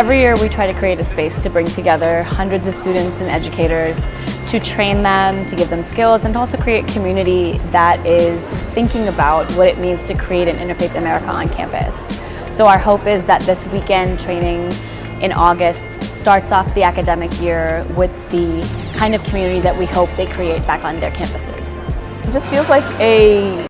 Every year we try to create a space to bring together hundreds of students and educators to train them, to give them skills, and to also create community that is thinking about what it means to create an Interfaith America on campus. So our hope is that this weekend training in August starts off the academic year with the kind of community that we hope they create back on their campuses. It just feels like a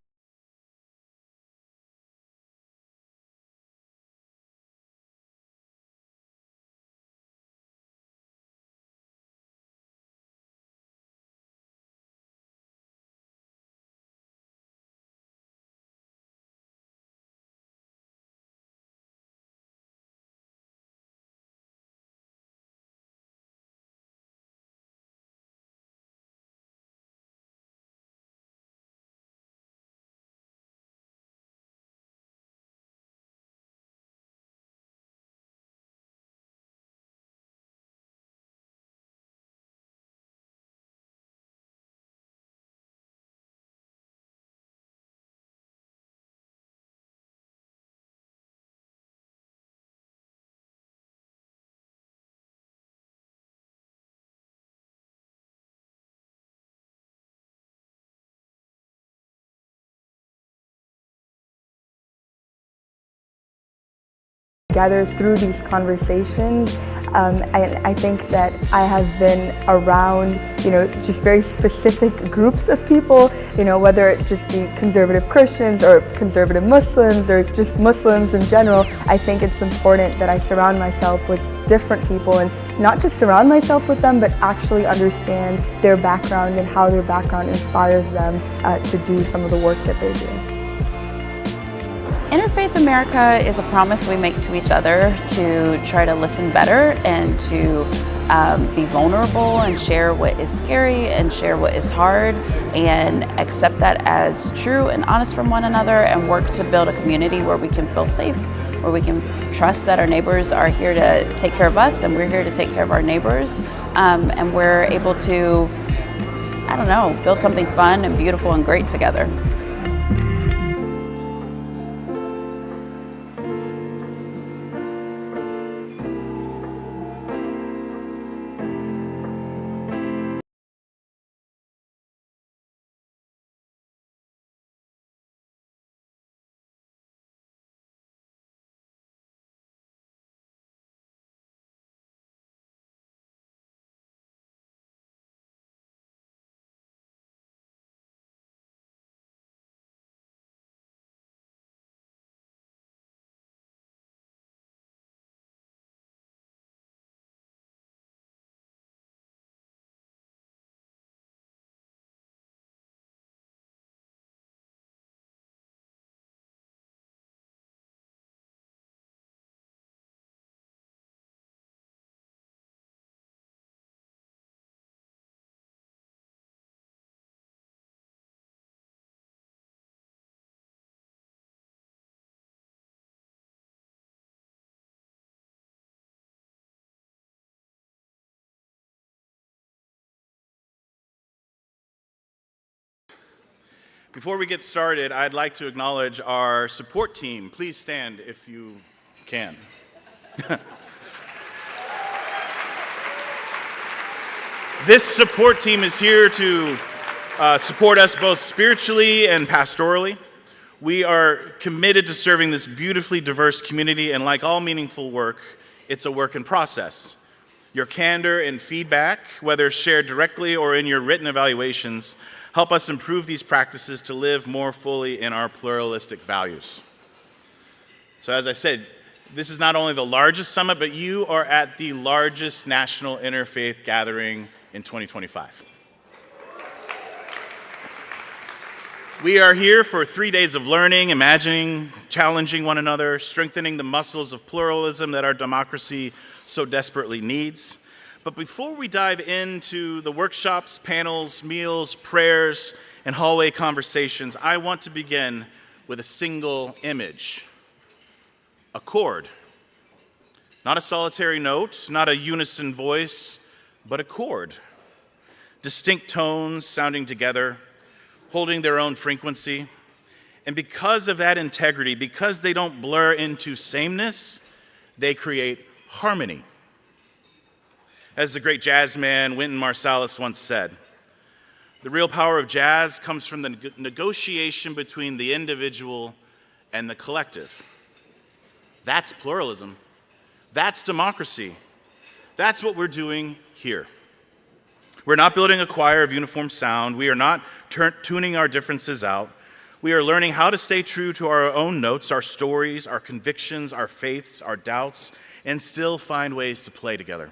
gather through these conversations. I think that I have been around, just very specific groups of people, whether it just be conservative Christians or conservative Muslims or just Muslims in general. I think it's important that I surround myself with different people and not just surround myself with them, but actually understand their background and how their background inspires them to do some of the work that they do. Interfaith America is a promise we make to each other to try to listen better and to be vulnerable and share what is scary and share what is hard and accept that as true and honest from one another and work to build a community where we can feel safe, where we can trust that our neighbors are here to take care of us and we're here to take care of our neighbors, and we're able to, build something fun and beautiful and great together. Before we get started, I'd like to acknowledge our support team. Please stand if you can. This support team is here to support us both spiritually and pastorally. We are committed to serving this beautifully diverse community, and like all meaningful work, it's a work in process. Your candor and feedback, whether shared directly or in your written evaluations, help us improve these practices to live more fully in our pluralistic values. So as I said, this is not only the largest summit, but you are at the largest national interfaith gathering in 2025. We are here for 3 days of learning, imagining, challenging one another, strengthening the muscles of pluralism that our democracy so desperately needs. But before we dive into the workshops, panels, meals, prayers, and hallway conversations, I want to begin with a single image: a chord. Not a solitary note, not a unison voice, but a chord. Distinct tones sounding together, holding their own frequency. And because of that integrity, because they don't blur into sameness, they create harmony. As the great jazz man Wynton Marsalis once said, the real power of jazz comes from the negotiation between the individual and the collective. That's pluralism. That's democracy. That's what we're doing here. We're not building a choir of uniform sound. We are not tuning our differences out. We are learning how to stay true to our own notes, our stories, our convictions, our faiths, our doubts, and still find ways to play together,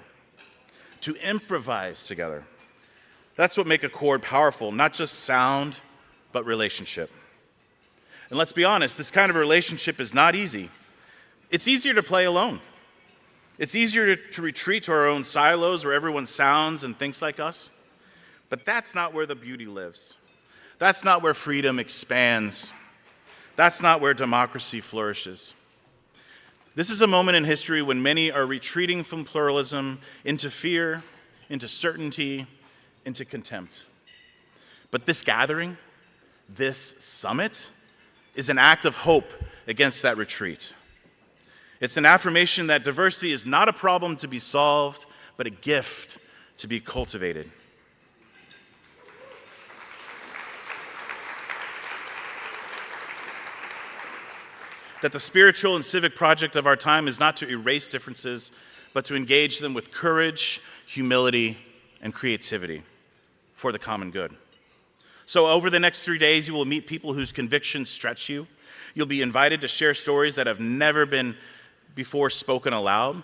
to improvise together. That's what makes a chord powerful, not just sound, but relationship. And let's be honest, this kind of relationship is not easy. It's easier to play alone. It's easier to retreat to our own silos where everyone sounds and thinks like us. But that's not where the beauty lives. That's not where freedom expands. That's not where democracy flourishes. This is a moment in history when many are retreating from pluralism into fear, into certainty, into contempt. But this gathering, this summit, is an act of hope against that retreat. It's an affirmation that diversity is not a problem to be solved, but a gift to be cultivated. That the spiritual and civic project of our time is not to erase differences, but to engage them with courage, humility, and creativity for the common good. So over the next 3 days, you will meet people whose convictions stretch you. You'll be invited to share stories that have never been before spoken aloud.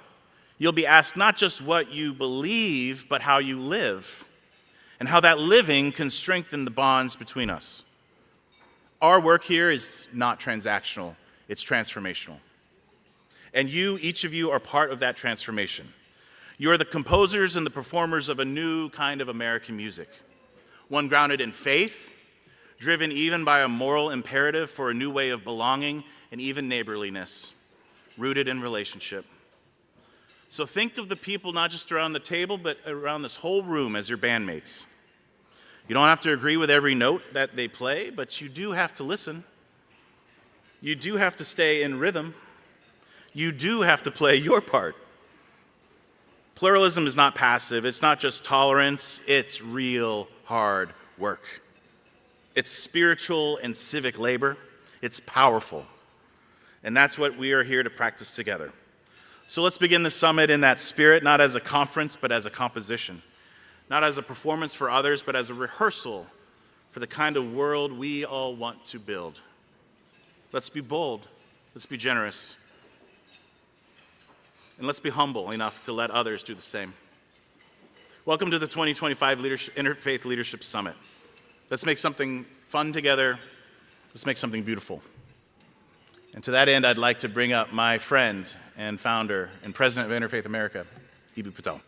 You'll be asked not just what you believe, but how you live, and how that living can strengthen the bonds between us. Our work here is not transactional, it's transformational. And you, each of you, are part of that transformation. You are the composers and the performers of a new kind of American music, one grounded in faith, driven even by a moral imperative for a new way of belonging and even neighborliness, rooted in relationship. So think of the people not just around the table, but around this whole room as your bandmates. You don't have to agree with every note that they play, but you do have to listen. You do have to stay in rhythm. You do have to play your part. Pluralism is not passive. It's not just tolerance. It's real hard work. It's spiritual and civic labor. It's powerful. And that's what we are here to practice together. So let's begin the summit in that spirit, not as a conference, but as a composition. Not as a performance for others, but as a rehearsal for the kind of world we all want to build. Let's be bold. Let's be generous. And let's be humble enough to let others do the same. Welcome to the 2025 Interfaith Leadership Summit. Let's make something fun together. Let's make something beautiful. And to that end, I'd like to bring up my friend and founder and president of Interfaith America, Eboo Patel.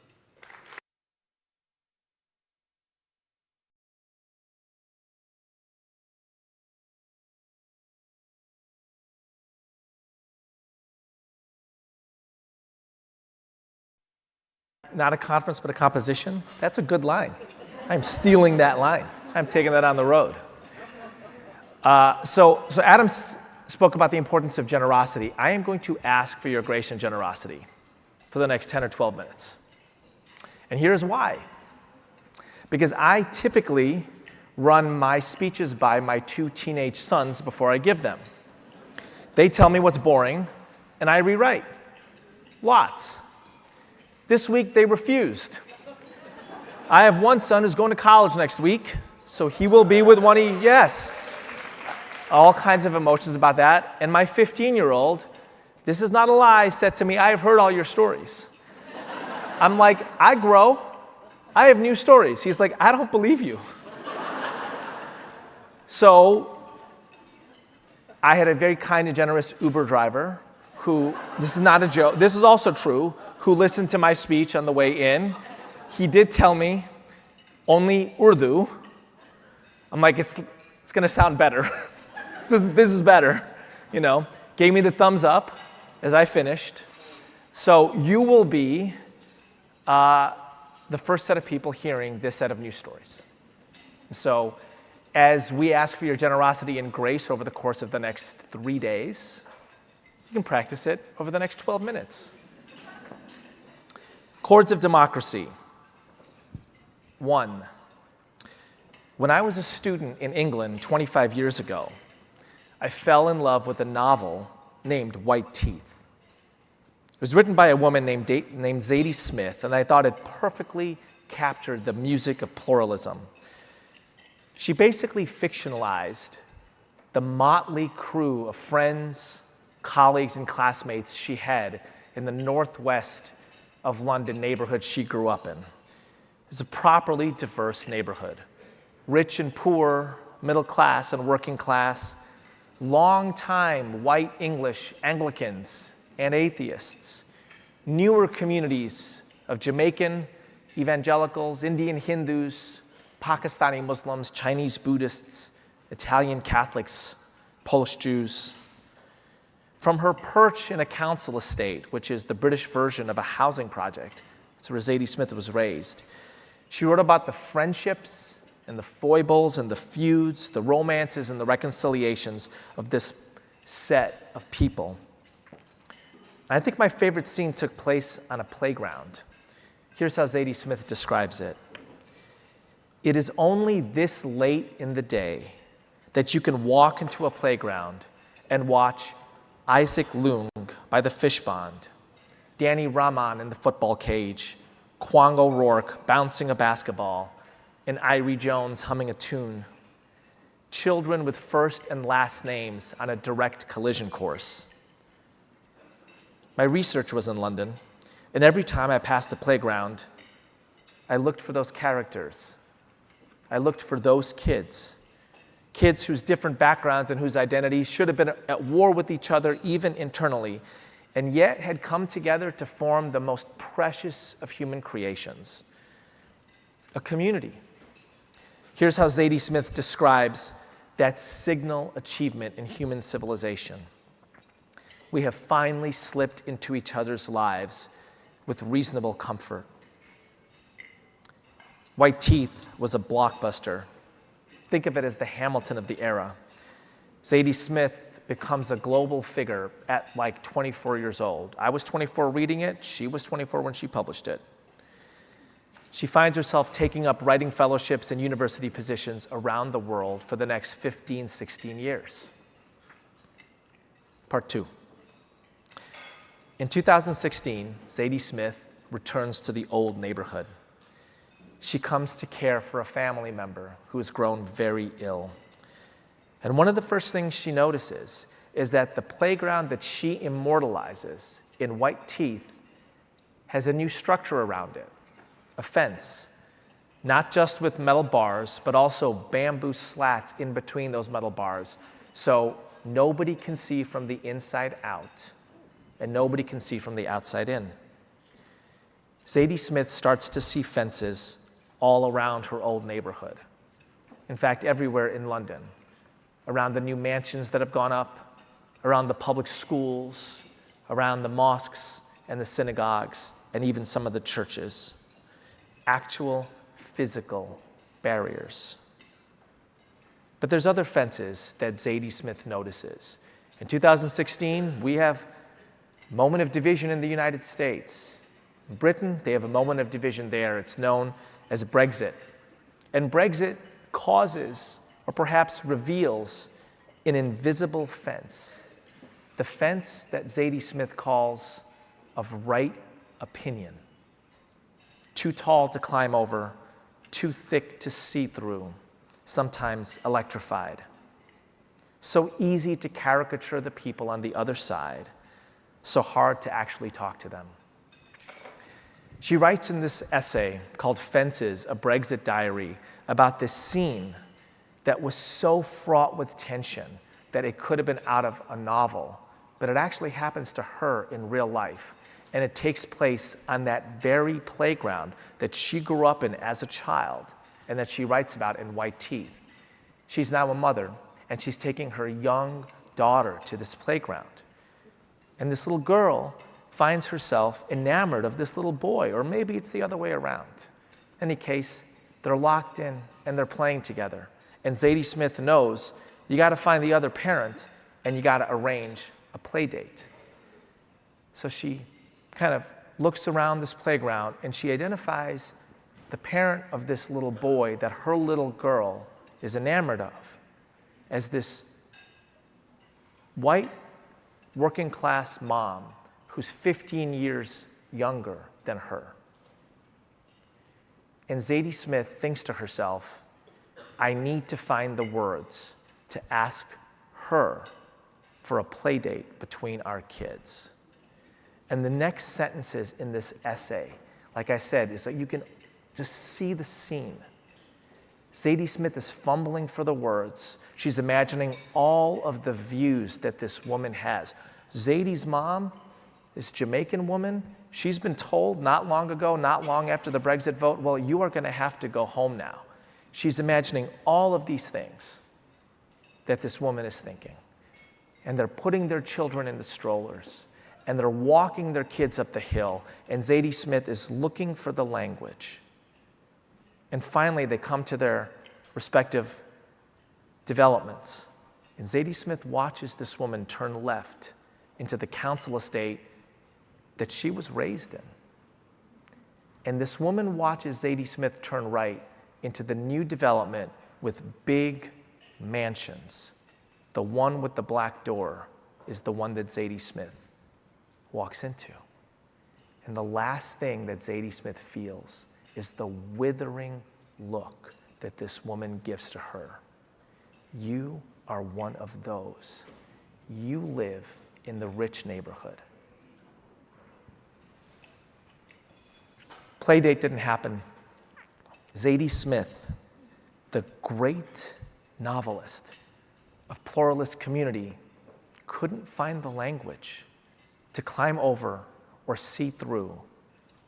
Not a conference, but a composition. That's a good line. I'm stealing that line. I'm taking that on the road. So Adam spoke about the importance of generosity. I am going to ask for your grace and generosity for the next 10 or 12 minutes. And here's why. Because I typically run my speeches by my 2 teenage sons before I give them. They tell me what's boring, and I rewrite. Lots. This week, they refused. I have one son who's going to college next week, so he will be with yes. All kinds of emotions about that. And my 15-year-old, this is not a lie, said to me, I have heard all your stories. I'm like, I grow. I have new stories. He's like, I don't believe you. So I had a very kind and generous Uber driver who, this is not a joke, this is also true, who listened to my speech on the way in. He did tell me only Urdu. I'm like, it's going to sound better. This is better, Gave me the thumbs up as I finished. So you will be the first set of people hearing this set of news stories. So as we ask for your generosity and grace over the course of the next 3 days, you can practice it over the next 12 minutes. Chords of Democracy. 1. When I was a student in England 25 years ago, I fell in love with a novel named White Teeth. It was written by a woman named Zadie Smith, and I thought it perfectly captured the music of pluralism. She basically fictionalized the motley crew of friends, colleagues, and classmates she had in the northwest of London neighborhood she grew up in. It was a properly diverse neighborhood. Rich and poor, middle class and working class, long-time white English Anglicans and atheists, newer communities of Jamaican evangelicals, Indian Hindus, Pakistani Muslims, Chinese Buddhists, Italian Catholics, Polish Jews. From her perch in a council estate, which is the British version of a housing project, that's where Zadie Smith was raised, she wrote about the friendships and the foibles and the feuds, the romances and the reconciliations of this set of people. I think my favorite scene took place on a playground. Here's how Zadie Smith describes it. It is only this late in the day that you can walk into a playground and watch Isaac Leung by the fish pond, Danny Rahman in the football cage, Kwang O'Rourke bouncing a basketball, and Irie Jones humming a tune. Children with first and last names on a direct collision course. My research was in London, and every time I passed the playground, I looked for those characters. I looked for those kids whose different backgrounds and whose identities should have been at war with each other, even internally, and yet had come together to form the most precious of human creations, a community. Here's how Zadie Smith describes that signal achievement in human civilization. We have finally slipped into each other's lives with reasonable comfort. White Teeth was a blockbuster. Think of it as the Hamilton of the era. Zadie Smith becomes a global figure at like 24 years old. I was 24 reading it. She was 24 when she published it. She finds herself taking up writing fellowships and university positions around the world for the next 15, 16 years. Part 2. In 2016, Zadie Smith returns to the old neighborhood. She comes to care for a family member who has grown very ill. And one of the first things she notices is that the playground that she immortalizes in White Teeth has a new structure around it, a fence, not just with metal bars, but also bamboo slats in between those metal bars, so nobody can see from the inside out, and nobody can see from the outside in. Zadie Smith starts to see fences all around her old neighborhood. In fact, everywhere in London, around the new mansions that have gone up, around the public schools, around the mosques and the synagogues, and even some of the churches. Actual physical barriers. But there's other fences that Zadie Smith notices. In 2016, we have a moment of division in the United States. In Britain, they have a moment of division there. It's known as Brexit. And Brexit causes, or perhaps reveals, an invisible fence. The fence that Zadie Smith calls of right opinion. Too tall to climb over, too thick to see through, sometimes electrified. So easy to caricature the people on the other side, so hard to actually talk to them. She writes in this essay called Fences, a Brexit Diary, about this scene that was so fraught with tension that it could have been out of a novel, but it actually happens to her in real life. And it takes place on that very playground that she grew up in as a child and that she writes about in White Teeth. She's now a mother, and she's taking her young daughter to this playground. And this little girl finds herself enamored of this little boy, or maybe it's the other way around. In any case, they're locked in and they're playing together. And Zadie Smith knows you got to find the other parent and you got to arrange a play date. So she kind of looks around this playground and she identifies the parent of this little boy that her little girl is enamored of as this white working class mom who's 15 years younger than her. And Zadie Smith thinks to herself, I need to find the words to ask her for a play date between our kids. And the next sentences in this essay, like I said, is that you can just see the scene. Zadie Smith is fumbling for the words. She's imagining all of the views that this woman has. Zadie's mom, this Jamaican woman, she's been told not long ago, not long after the Brexit vote, well, you are going to have to go home now. She's imagining all of these things that this woman is thinking. And they're putting their children in the strollers, and they're walking their kids up the hill, and Zadie Smith is looking for the language. And finally, they come to their respective developments. And Zadie Smith watches this woman turn left into the council estate that she was raised in. And this woman watches Zadie Smith turn right into the new development with big mansions. The one with the black door is the one that Zadie Smith walks into. And the last thing that Zadie Smith feels is the withering look that this woman gives to her. You are one of those. You live in the rich neighborhood. Playdate didn't happen. Zadie Smith, the great novelist of pluralist community, couldn't find the language to climb over or see through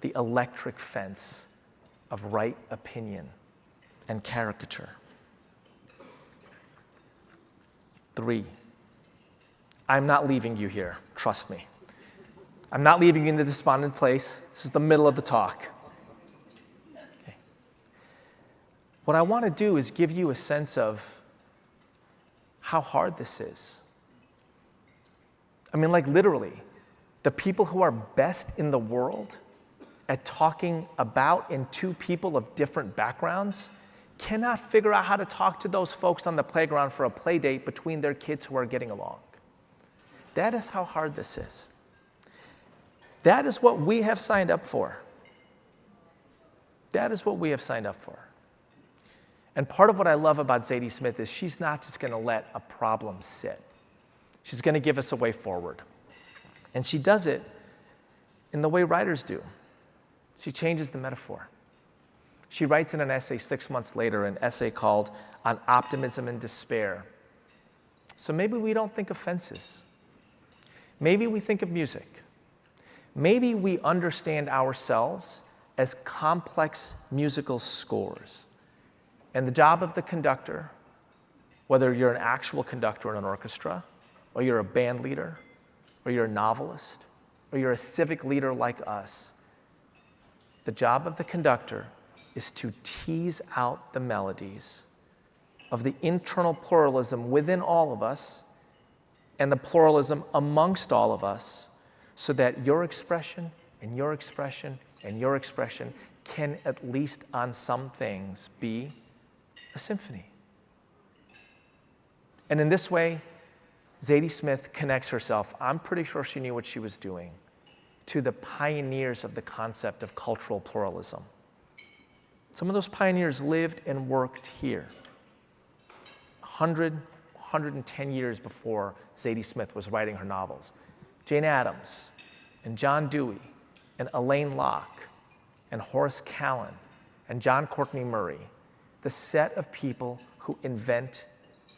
the electric fence of right opinion and caricature. 3, I'm not leaving you here, trust me. I'm not leaving you in the despondent place. This is the middle of the talk. Okay. What I want to do is give you a sense of how hard this is. I mean, like literally, the people who are best in the world at talking about and to people of different backgrounds cannot figure out how to talk to those folks on the playground for a play date between their kids who are getting along. That is how hard this is. That is what we have signed up for. That is what we have signed up for. And part of what I love about Zadie Smith is she's not just going to let a problem sit. She's going to give us a way forward. And she does it in the way writers do. She changes the metaphor. She writes in an essay 6 months later, an essay called On Optimism and Despair. So maybe we don't think of fences. Maybe we think of music. Maybe we understand ourselves as complex musical scores. And the job of the conductor, whether you're an actual conductor in an orchestra, or you're a band leader, or you're a novelist, or you're a civic leader like us, the job of the conductor is to tease out the melodies of the internal pluralism within all of us and the pluralism amongst all of us so that your expression and your expression and your expression can, at least on some things, be a symphony. And in this way, Zadie Smith connects herself, I'm pretty sure she knew what she was doing, to the pioneers of the concept of cultural pluralism. Some of those pioneers lived and worked here 110 years before Zadie Smith was writing her novels. Jane Addams and John Dewey and Elaine Locke and Horace Callan and John Courtney Murray, the set of people who invent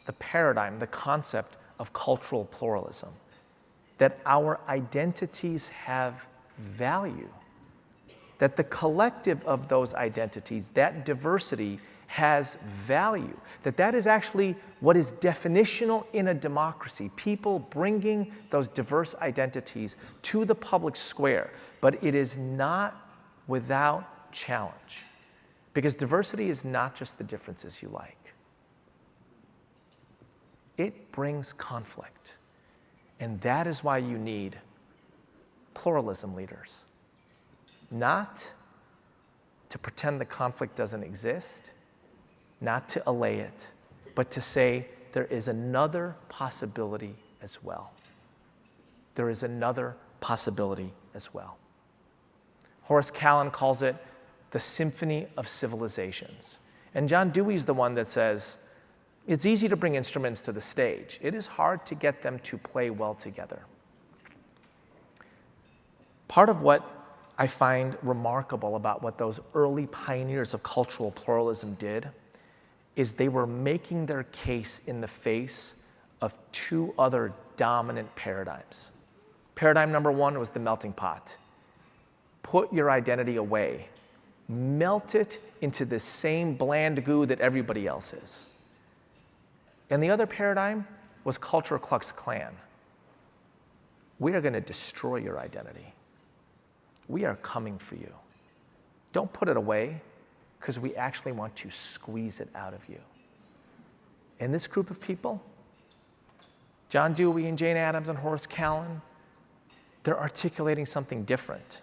the paradigm, the concept of cultural pluralism, that our identities have value, that the collective of those identities, that diversity has value, that is actually what is definitional in a democracy, people bringing those diverse identities to the public square. But it is not without challenge, because diversity is not just the differences you like. It brings conflict, and that is why you need pluralism leaders. not to pretend the conflict doesn't exist, not to allay it, but to say there is another possibility as well. There is another possibility as well. Horace Callan calls it the symphony of civilizations. And John Dewey's the one that says, it's easy to bring instruments to the stage. It is hard to get them to play well together. Part of what I find remarkable about what those early pioneers of cultural pluralism did is they were making their case in the face of two other dominant paradigms. Paradigm number one was the melting pot. Put your identity away. Melt it into the same bland goo that everybody else is. And the other paradigm was Culture Klux Klan. We are going to destroy your identity. We are coming for you. Don't put it away, because we actually want to squeeze it out of you. And this group of people, John Dewey and Jane Addams and Horace Callan, they're articulating something different.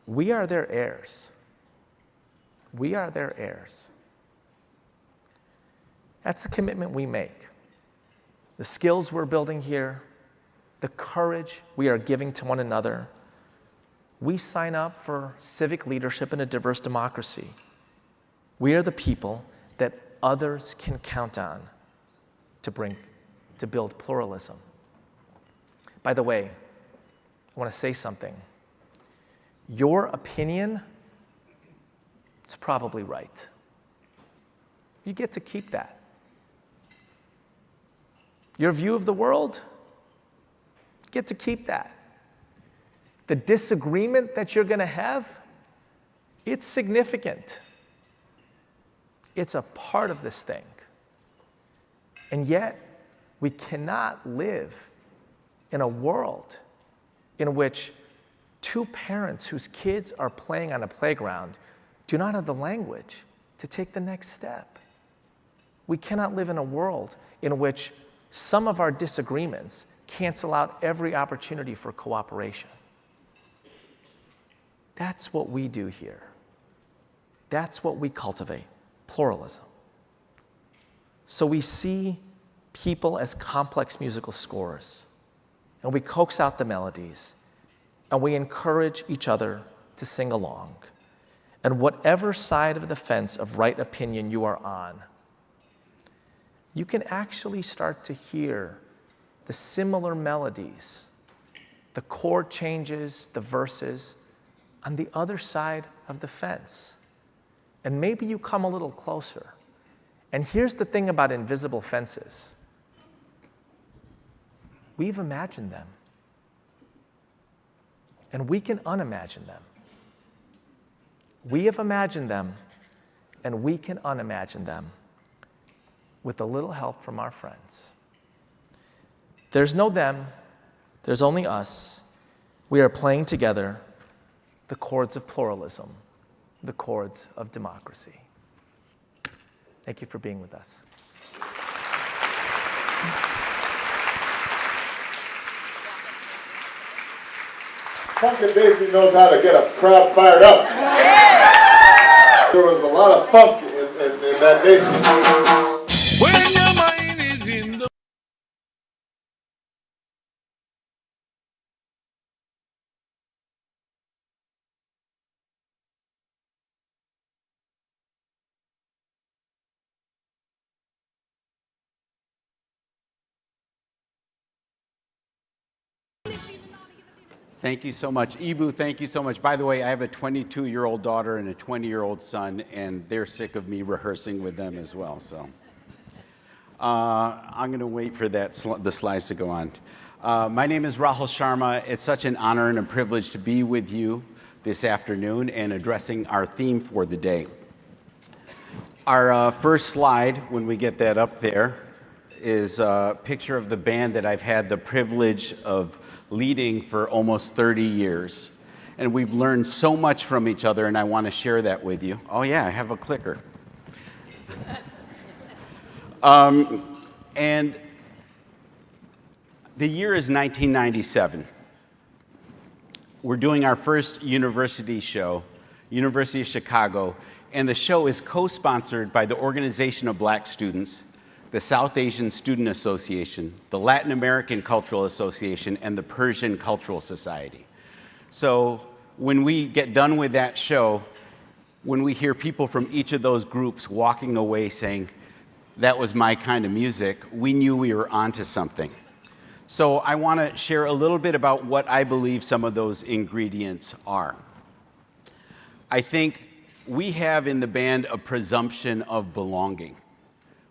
We are their heirs. We are their heirs. That's the commitment we make. The skills we're building here, the courage we are giving to one another. We sign up for civic leadership in a diverse democracy. We are the people that others can count on to build pluralism. By the way, I want to say something. Your opinion is probably right. You get to keep that. Your view of the world, you get to keep that. The disagreement that you're going to have, it's significant. It's a part of this thing. And yet, we cannot live in a world in which two parents whose kids are playing on a playground do not have the language to take the next step. We cannot live in a world in which some of our disagreements cancel out every opportunity for cooperation. That's what we do here. That's what we cultivate, pluralism. So we see people as complex musical scores, and we coax out the melodies, and we encourage each other to sing along. And whatever side of the fence of right opinion you are on, you can actually start to hear the similar melodies, the chord changes, the verses, on the other side of the fence. And maybe you come a little closer. And here's the thing about invisible fences. We've imagined them. And we can unimagine them. We have imagined them, and we can unimagine them with a little help from our friends. There's no them, there's only us. We are playing together the chords of pluralism, the chords of democracy. Thank you for being with us. Funkin' Daisy knows how to get a crowd fired up. There was a lot of funk in that Daisy. When your mind is in the Thank you so much. Eboo, thank you so much. By the way, I have a 22-year-old daughter and a 20-year-old son, and they're sick of me rehearsing with them as well. So I'm going to wait for the slides to go on. My name is Rahul Sharma. It's such an honor and a privilege to be with you this afternoon and addressing our theme for the day. Our first slide, when we get that up there, is a picture of the band that I've had the privilege of leading for almost 30 years. And we've learned so much from each other, and I want to share that with you. Oh yeah, I have a clicker. And the year is 1997. we're doing our first university show, University of Chicago, and the show is co-sponsored by the Organization of Black Students, the South Asian Student Association, the Latin American Cultural Association, and the Persian Cultural Society. So when we get done with that show, when we hear people from each of those groups walking away saying, that was my kind of music, we knew we were onto something. So I want to share a little bit about what I believe some of those ingredients are. I think we have in the band a presumption of belonging.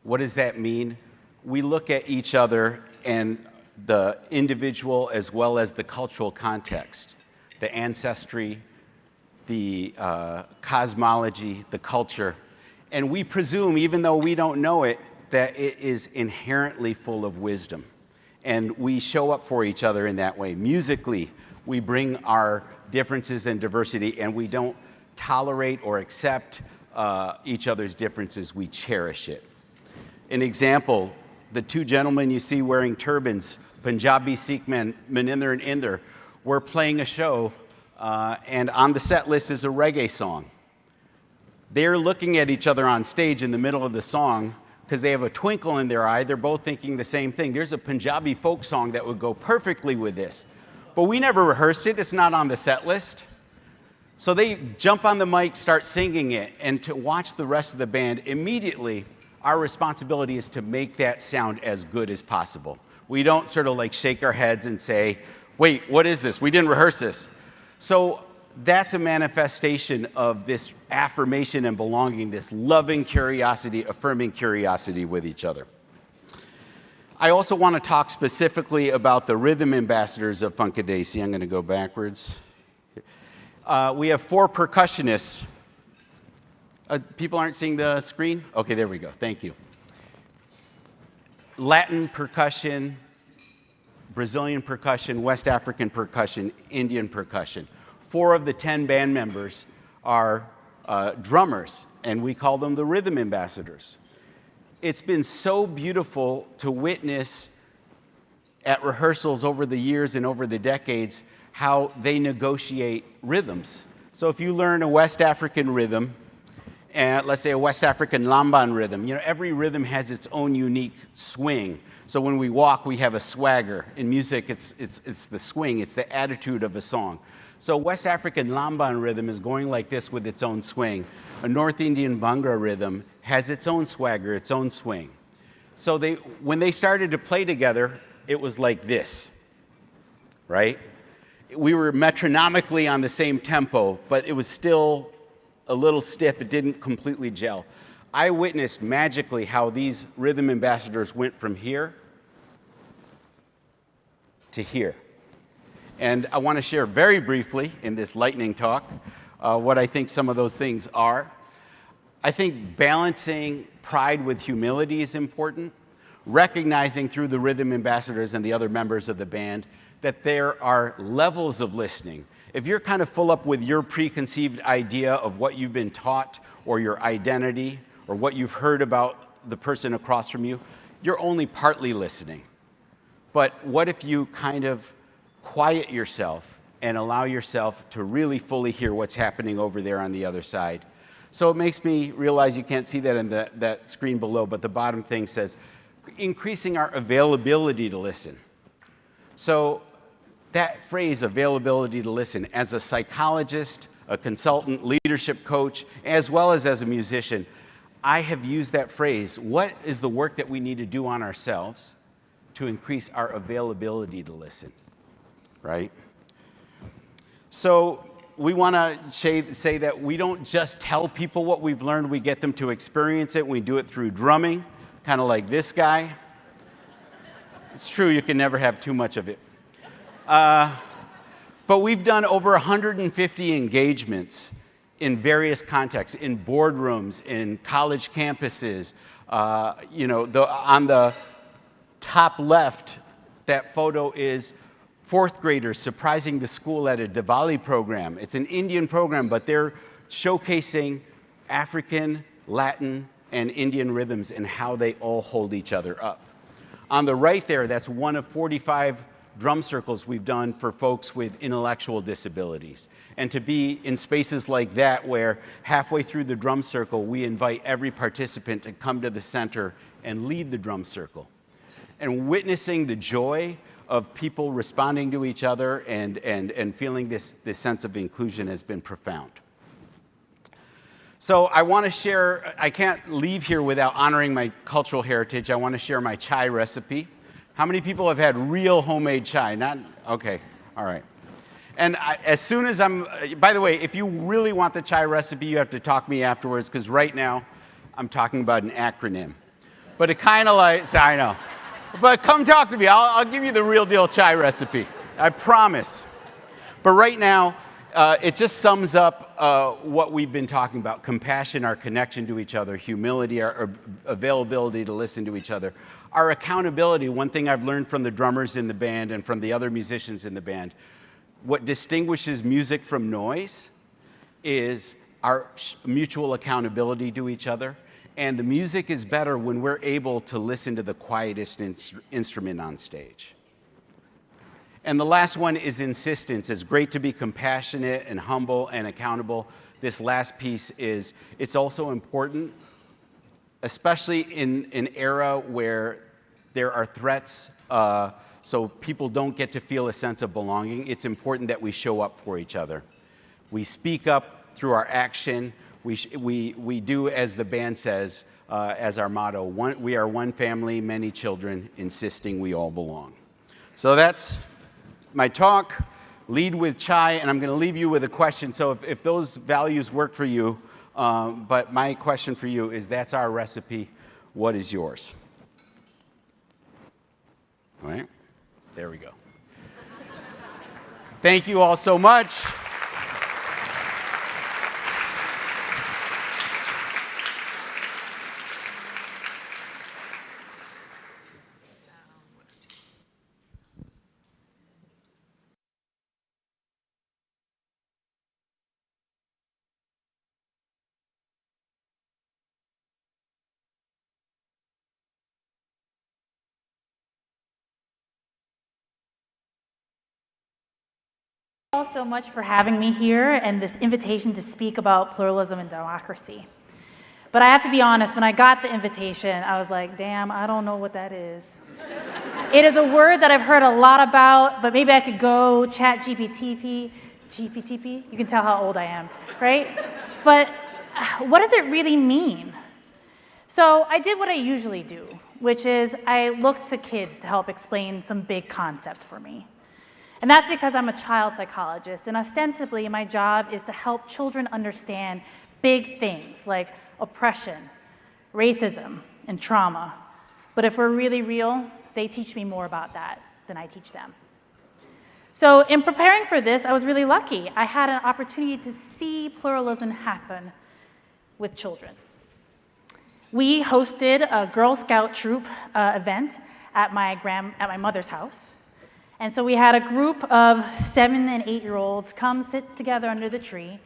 What does that mean? We look at each other and the individual as well as the cultural context, the ancestry, the cosmology, the culture, and we presume, even though we don't know it, that it is inherently full of wisdom. And we show up for each other in that way. Musically, we bring our differences and diversity, and we don't tolerate or accept each other's differences, we cherish it. An example, the two gentlemen you see wearing turbans, Punjabi Sikh men, Maninder and Inder, were playing a show, and on the set list is a reggae song. They're looking at each other on stage in the middle of the song because they have a twinkle in their eye. They're both thinking the same thing. There's a Punjabi folk song that would go perfectly with this. But we never rehearsed it. It's not on the set list. So they jump on the mic, start singing it, and to watch the rest of the band, immediately our responsibility is to make that sound as good as possible. We don't sort of like shake our heads and say, wait, what is this? We didn't rehearse this. So that's a manifestation of this affirmation and belonging, this loving curiosity, affirming curiosity with each other. I also want to talk specifically about the rhythm ambassadors of Funkadesi. I'm going to go backwards. We have 4 percussionists. People aren't seeing the screen? Okay, there we go. Thank you. Latin percussion, Brazilian percussion, West African percussion, Indian percussion. 4 of the 10 band members are drummers, and we call them the rhythm ambassadors. It's been so beautiful to witness at rehearsals over the years and over the decades how they negotiate rhythms. So if you learn a West African rhythm, and let's say a West African lamban rhythm, you know, every rhythm has its own unique swing. So when we walk, we have a swagger. In music, it's the swing, it's the attitude of a song. So West African lamban rhythm is going like this with its own swing. A North Indian Bhangra rhythm has its own swagger, its own swing. So when they started to play together, it was like this, right? We were metronomically on the same tempo, but it was still a little stiff. It didn't completely gel. I witnessed magically how these rhythm ambassadors went from here to here. And I want to share very briefly in this lightning talk what I think some of those things are. I think balancing pride with humility is important, recognizing through the rhythm ambassadors and the other members of the band that there are levels of listening. If you're kind of full up with your preconceived idea of what you've been taught or your identity or what you've heard about the person across from you, you're only partly listening. But what if you kind of quiet yourself and allow yourself to really fully hear what's happening over there on the other side? So it makes me realize, you can't see that in that screen below, but the bottom thing says, increasing our availability to listen. So that phrase, availability to listen, as a psychologist, a consultant, leadership coach, as well as a musician, I have used that phrase. What is the work that we need to do on ourselves to increase our availability to listen, right? So we want to say that we don't just tell people what we've learned, we get them to experience it. We do it through drumming, kind of like this guy. It's true, you can never have too much of it. But we've done over 150 engagements in various contexts, in boardrooms, in college campuses. You know, on the top left, that photo is 4th graders surprising the school at a Diwali program. It's an Indian program, but they're showcasing African, Latin, and Indian rhythms and how they all hold each other up. On the right there, that's one of 45 drum circles we've done for folks with intellectual disabilities. And to be in spaces like that where halfway through the drum circle, we invite every participant to come to the center and lead the drum circle. And witnessing the joy of people responding to each other and feeling this sense of inclusion has been profound. So I want to share, I can't leave here without honoring my cultural heritage. I want to share my chai recipe. How many people have had real homemade chai? Not, okay, all right. And as soon as by the way, if you really want the chai recipe, you have to talk to me afterwards, because right now I'm talking about an acronym. But it kind of like, so I know. But come talk to me, I'll give you the real deal chai recipe, I promise. But right now, it just sums up what we've been talking about: compassion, our connection to each other, humility, our availability to listen to each other, our accountability. One thing I've learned from the drummers in the band and from the other musicians in the band, what distinguishes music from noise is our mutual accountability to each other. And the music is better when we're able to listen to the quietest instrument on stage. And the last one is insistence. It's great to be compassionate and humble and accountable. This last piece is, it's also important, especially in an era where there are threats, so people don't get to feel a sense of belonging. It's important that we show up for each other. We speak up through our action. We do, as the band says, as our motto, we are one family, many children, insisting we all belong. So that's my talk. Lead with chai, and I'm going to leave you with a question. So if those values work for you, but my question for you is, that's our recipe. What is yours? All right, there we go. Thank you all so much. Thank you all so much for having me here and this invitation to speak about pluralism and democracy. But I have to be honest, when I got the invitation, I was like, damn, I don't know what that is. It is a word that I've heard a lot about, but maybe I could go chat GPTP. You can tell how old I am, right? But what does it really mean? So I did what I usually do, which is I looked to kids to help explain some big concept for me. And that's because I'm a child psychologist, and ostensibly my job is to help children understand big things like oppression, racism, and trauma. But if we're really real, they teach me more about that than I teach them. So in preparing for this, I was really lucky. I had an opportunity to see pluralism happen with children. We hosted a Girl Scout troop event at my mother's house. And so we had a group of 7 and 8-year-olds come sit together under the tree,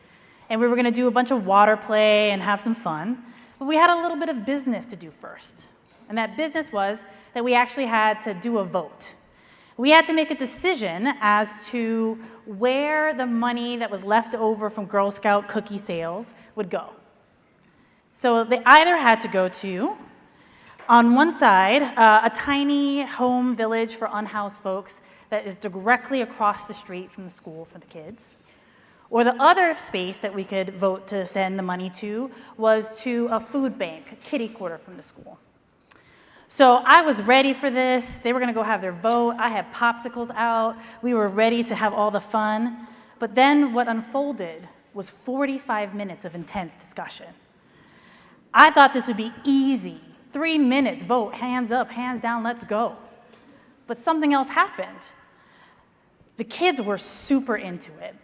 and we were going to do a bunch of water play and have some fun. But we had a little bit of business to do first. And that business was that we actually had to do a vote. We had to make a decision as to where the money that was left over from Girl Scout cookie sales would go. So they either had to go to, on one side, a tiny home village for unhoused folks that is directly across the street from the school for the kids. Or the other space that we could vote to send the money to was to a food bank, a kitty quarter from the school. So I was ready for this. They were gonna go have their vote. I had popsicles out. We were ready to have all the fun. But then what unfolded was 45 minutes of intense discussion. I thought this would be easy. 3 minutes, vote, hands up, hands down, let's go. But something else happened. The kids were super into it,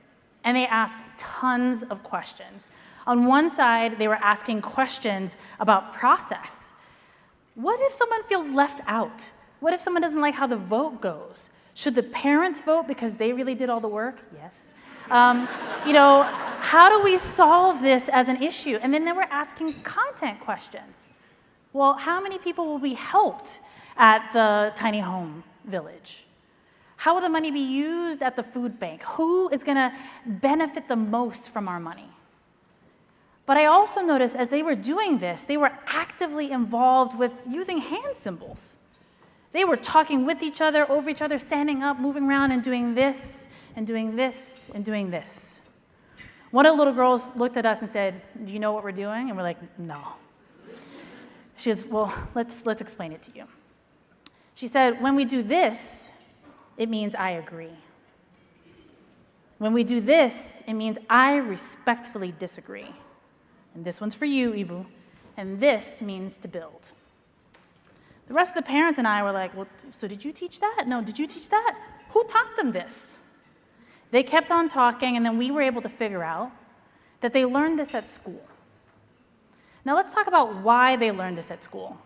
and they asked tons of questions. On one side, they were asking questions about process. What if someone feels left out? What if someone doesn't like how the vote goes? Should the parents vote because they really did all the work? Yes. How do we solve this as an issue? And then they were asking content questions. Well, how many people will be helped at the tiny home village? How will the money be used at the food bank? Who is going to benefit the most from our money? But I also noticed as they were doing this, they were actively involved with using hand symbols. They were talking with each other, over each other, standing up, moving around, and doing this, and doing this, and doing this. One of the little girls looked at us and said, "Do you know what we're doing?" And we're like, "No." She goes, "Well, let's explain it to you." She said, "When we do this, it means I agree. When we do this, it means I respectfully disagree. And this one's for you, Eboo. And this means to build." The rest of the parents and I were like, "Well, so did you teach that? No, did you teach that? Who taught them this?" They kept on talking, and then we were able to figure out that they learned this at school. Now let's talk about why they learned this at school.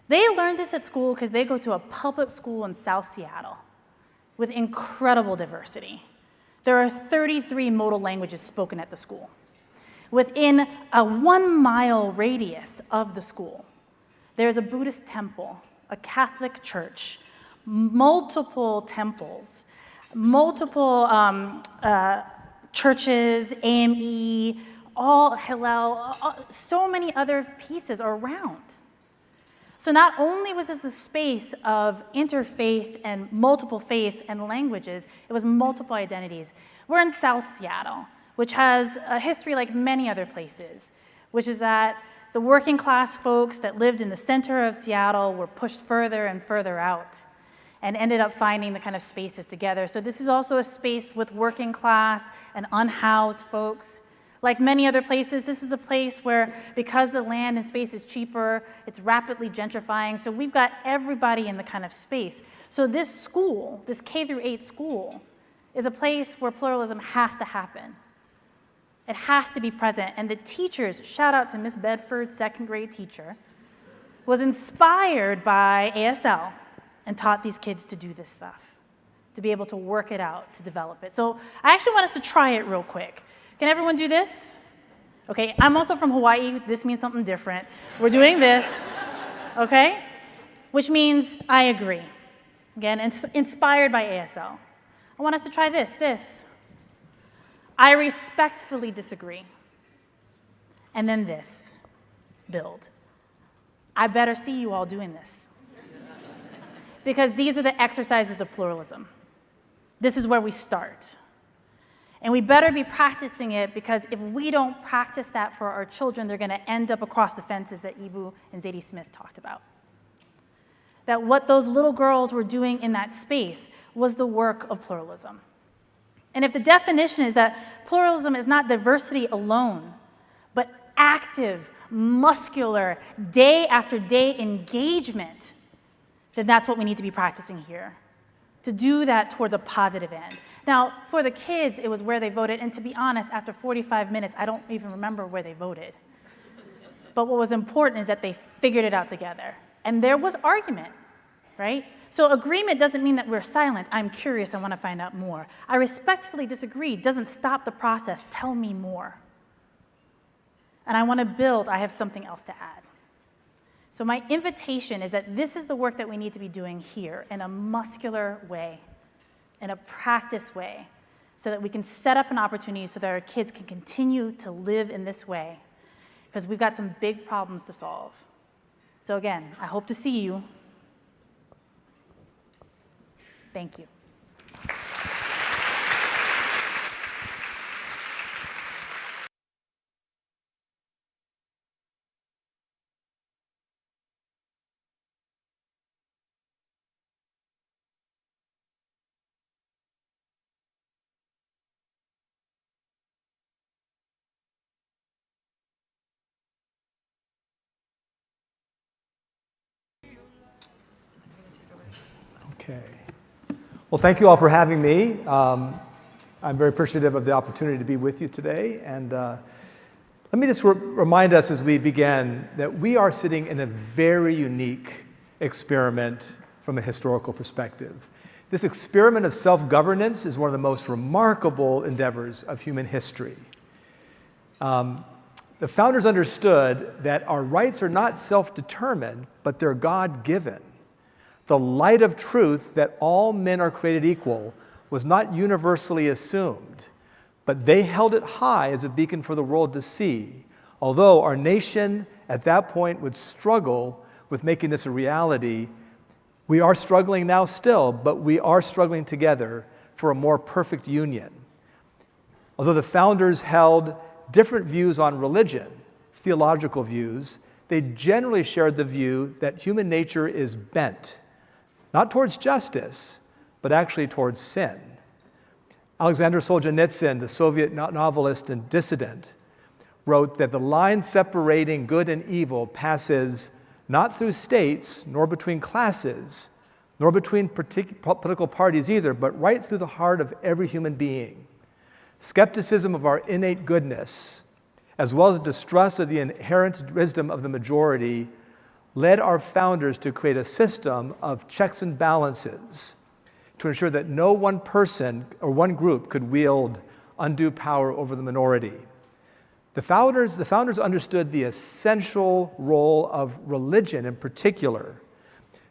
They learned this at school because they go to a public school in South Seattle with incredible diversity. There are 33 modal languages spoken at the school. Within a 1-mile radius of the school, there's a Buddhist temple, a Catholic church, multiple temples, multiple churches, AME, all Hillel, so many other pieces around. So not only was this a space of interfaith and multiple faiths and languages, it was multiple identities. We're in South Seattle, which has a history like many other places, which is that the working class folks that lived in the center of Seattle were pushed further and further out and ended up finding the kind of spaces together. So this is also a space with working class and unhoused folks. Like many other places, this is a place where, because the land and space is cheaper, it's rapidly gentrifying, so we've got everybody in the kind of space. So this school, this K-8 school, is a place where pluralism has to happen. It has to be present, and the teachers, shout out to Miss Bedford's second grade teacher, was inspired by ASL and taught these kids to do this stuff, to be able to work it out, to develop it. So I actually want us to try it real quick. Can everyone do this? Okay, I'm also from Hawaii. This means something different. We're doing this, okay? Which means I agree. Again, inspired by ASL. I want us to try this. I respectfully disagree. And then this, build. I better see you all doing this. Because these are the exercises of pluralism. This is where we start. And we better be practicing it, because if we don't practice that for our children, they're going to end up across the fences that Eboo and Zadie Smith talked about. That what those little girls were doing in that space was the work of pluralism. And if the definition is that pluralism is not diversity alone, but active, muscular, day after day engagement, then that's what we need to be practicing here, to do that towards a positive end. Now, for the kids, it was where they voted, and to be honest, after 45 minutes, I don't even remember where they voted. But what was important is that they figured it out together. And there was argument, right? So agreement doesn't mean that we're silent. I'm curious, I want to find out more. I respectfully disagree doesn't stop the process. Tell me more. And I want to build. I have something else to add. So my invitation is that this is the work that we need to be doing here in a muscular way, in a practice way, so that we can set up an opportunity so that our kids can continue to live in this way, because we've got some big problems to solve. So again, I hope to see you. Thank you. Okay. Well, thank you all for having me. I'm very appreciative of the opportunity to be with you today. And let me just remind us as we begin that we are sitting in a very unique experiment from a historical perspective. This experiment of self-governance is one of the most remarkable endeavors of human history. The founders understood that our rights are not self-determined, but they're God-given. The light of truth that all men are created equal was not universally assumed, but they held it high as a beacon for the world to see. Although our nation at that point would struggle with making this a reality, we are struggling now still, but we are struggling together for a more perfect union. Although the founders held different views on religion, theological views, they generally shared the view that human nature is bent, not towards justice, but actually towards sin. Alexander Solzhenitsyn, the Soviet novelist and dissident, wrote that the line separating good and evil passes not through states, nor between classes, nor between political parties either, but right through the heart of every human being. Skepticism of our innate goodness, as well as distrust of the inherent wisdom of the majority, led our founders to create a system of checks and balances to ensure that no one person or one group could wield undue power over the minority. The founders understood the essential role of religion in particular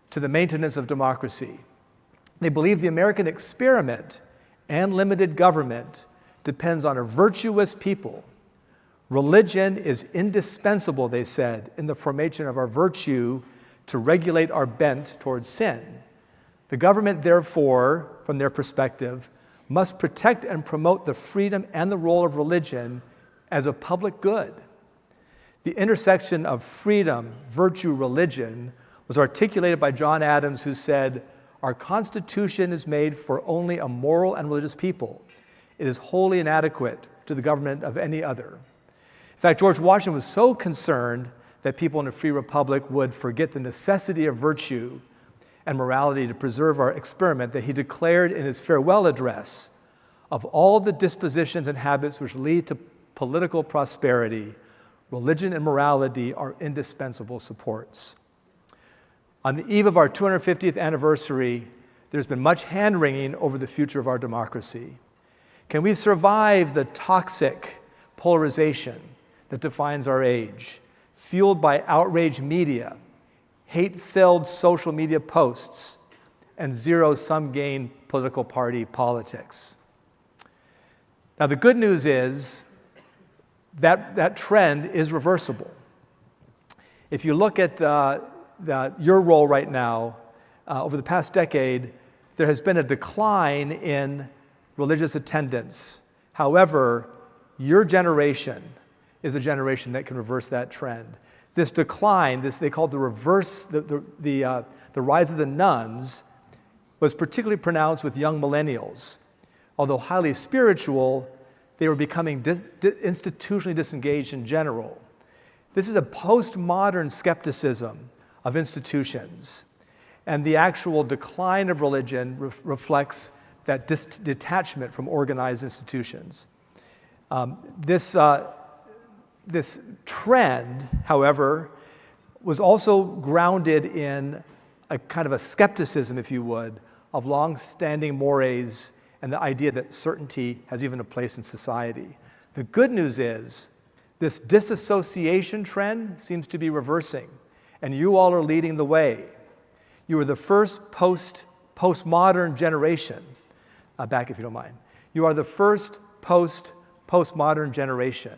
to the maintenance of democracy. They believed the American experiment and limited government depends on a virtuous people. Religion is indispensable, they said, in the formation of our virtue to regulate our bent towards sin. The government, therefore, from their perspective, must protect and promote the freedom and the role of religion as a public good. The intersection of freedom, virtue, religion was articulated by John Adams, who said, "Our Constitution is made for only a moral and religious people. It is wholly inadequate to the government of any other." In fact, George Washington was so concerned that people in a free republic would forget the necessity of virtue and morality to preserve our experiment that he declared in his farewell address, "Of all the dispositions and habits which lead to political prosperity, religion and morality are indispensable supports." On the eve of our 250th anniversary, there's been much hand-wringing over the future of our democracy. Can we survive the toxic polarization that defines our age, fueled by outraged media, hate-filled social media posts, and zero-sum game political party politics? Now, the good news is that trend is reversible. If you look at your role right now, over the past decade, there has been a decline in religious attendance. However, your generation is a generation that can reverse that trend. This decline, they call it the rise of the nuns, was particularly pronounced with young millennials. Although highly spiritual, they were becoming institutionally disengaged in general. This is a postmodern skepticism of institutions, and the actual decline of religion reflects that detachment from organized institutions. This trend, however, was also grounded in a kind of a skepticism, if you would, of long-standing mores and the idea that certainty has even a place in society. The good news is this disassociation trend seems to be reversing, and you all are leading the way. You are the first postmodern generation. Back if you don't mind. You are the first postmodern generation.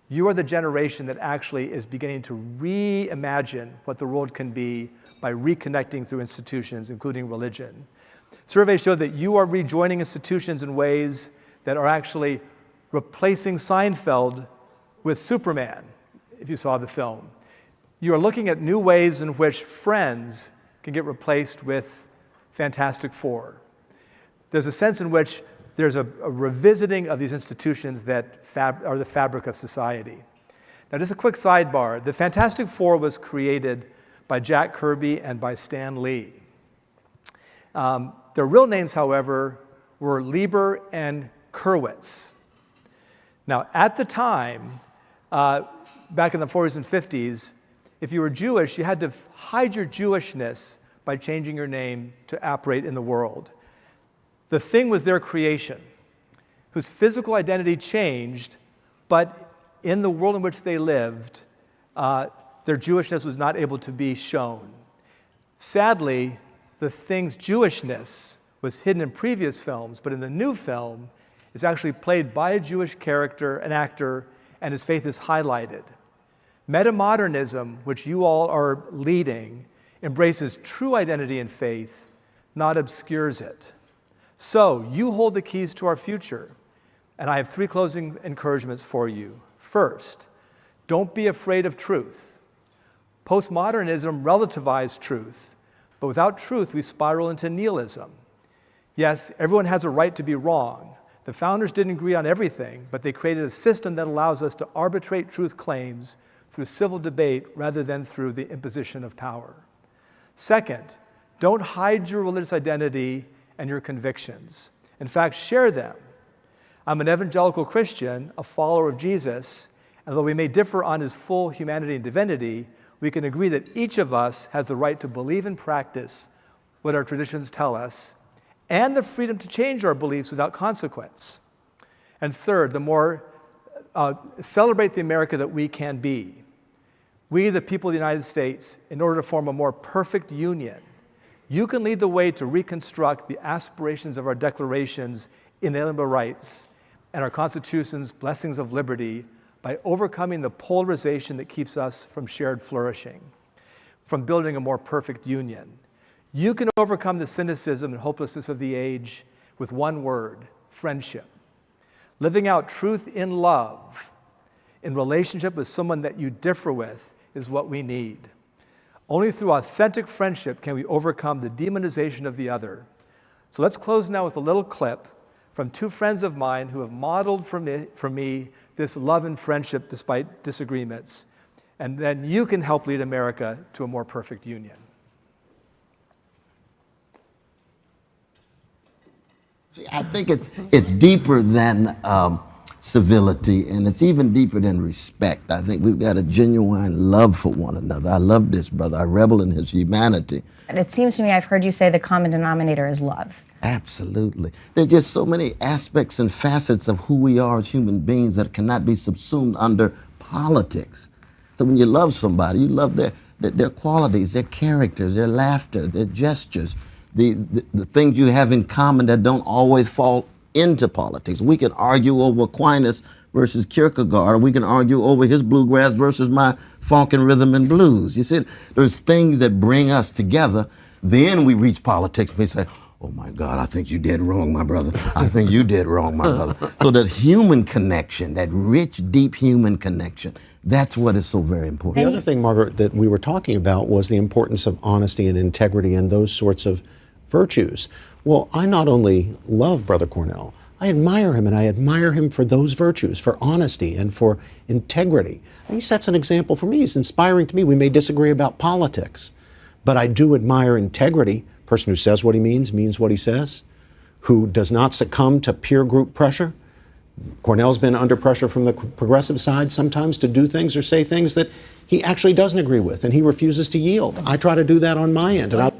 You are the generation that actually is beginning to reimagine what the world can be by reconnecting through institutions, including religion. Surveys show that you are rejoining institutions in ways that are actually replacing Seinfeld with Superman, if you saw the film. You are looking at new ways in which Friends can get replaced with Fantastic Four. There's a sense in which there's a revisiting of these institutions that are the fabric of society. Now, just a quick sidebar. The Fantastic Four was created by Jack Kirby and by Stan Lee. Their real names, however, were Lieber and Kurwitz. Now, at the time, back in the 40s and 50s, if you were Jewish, you had to hide your Jewishness by changing your name to operate in the world. The Thing was their creation, whose physical identity changed, but in the world in which they lived, their Jewishness was not able to be shown. Sadly, the thing's Jewishness was hidden in previous films, but in the new film, is actually played by a Jewish character, an actor, and his faith is highlighted. Metamodernism, which you all are leading, embraces true identity and faith, not obscures it. So, you hold the keys to our future, and I have 3 closing encouragements for you. First, don't be afraid of truth. Postmodernism relativized truth, but without truth, we spiral into nihilism. Yes, everyone has a right to be wrong. The founders didn't agree on everything, but they created a system that allows us to arbitrate truth claims through civil debate rather than through the imposition of power. Second, don't hide your religious identity and your convictions. In fact, share them. I'm an evangelical Christian, a follower of Jesus, and although we may differ on his full humanity and divinity, we can agree that each of us has the right to believe and practice what our traditions tell us, and the freedom to change our beliefs without consequence. And third, the more celebrate the America that we can be. We, the people of the United States, in order to form a more perfect union, you can lead the way to reconstruct the aspirations of our declarations, inalienable rights, and our Constitution's blessings of liberty by overcoming the polarization that keeps us from shared flourishing, from building a more perfect union. You can overcome the cynicism and hopelessness of the age with one word: friendship. Living out truth in love, in relationship with someone that you differ with, is what we need. Only through authentic friendship can we overcome the demonization of the other. So let's close now with a little clip from 2 friends of mine who have modeled for me this love and friendship despite disagreements. And then you can help lead America to a more perfect union. See, I think it's deeper than civility, and it's even deeper than respect. I think we've got a genuine love for one another. I love this brother. I revel in his humanity. And it seems to me I've heard you say the common denominator is love. Absolutely. There are just so many aspects and facets of who we are as human beings that cannot be subsumed under politics. So when you love somebody, you love their qualities, their characters, their laughter, their gestures, the things you have in common that don't always fall into politics. We can argue over Aquinas versus Kierkegaard, or we can argue over his bluegrass versus my funk and rhythm and blues. You see, there's things that bring us together. Then we reach politics and we say, oh my God, I think you did wrong, my brother. I think you did wrong, my brother. So that human connection, that rich, deep human connection, that's what is so very important. The other thing, Margaret, that we were talking about was the importance of honesty and integrity and those sorts of virtues. Well, I not only love Brother Cornell, I admire him, and I admire him for those virtues, for honesty and for integrity. He sets an example for me. He's inspiring to me. We may disagree about politics, but I do admire integrity. A person who says what he means what he says, who does not succumb to peer group pressure. Cornell's been under pressure from the progressive side sometimes to do things or say things that he actually doesn't agree with, and he refuses to yield. I try to do that on my end. And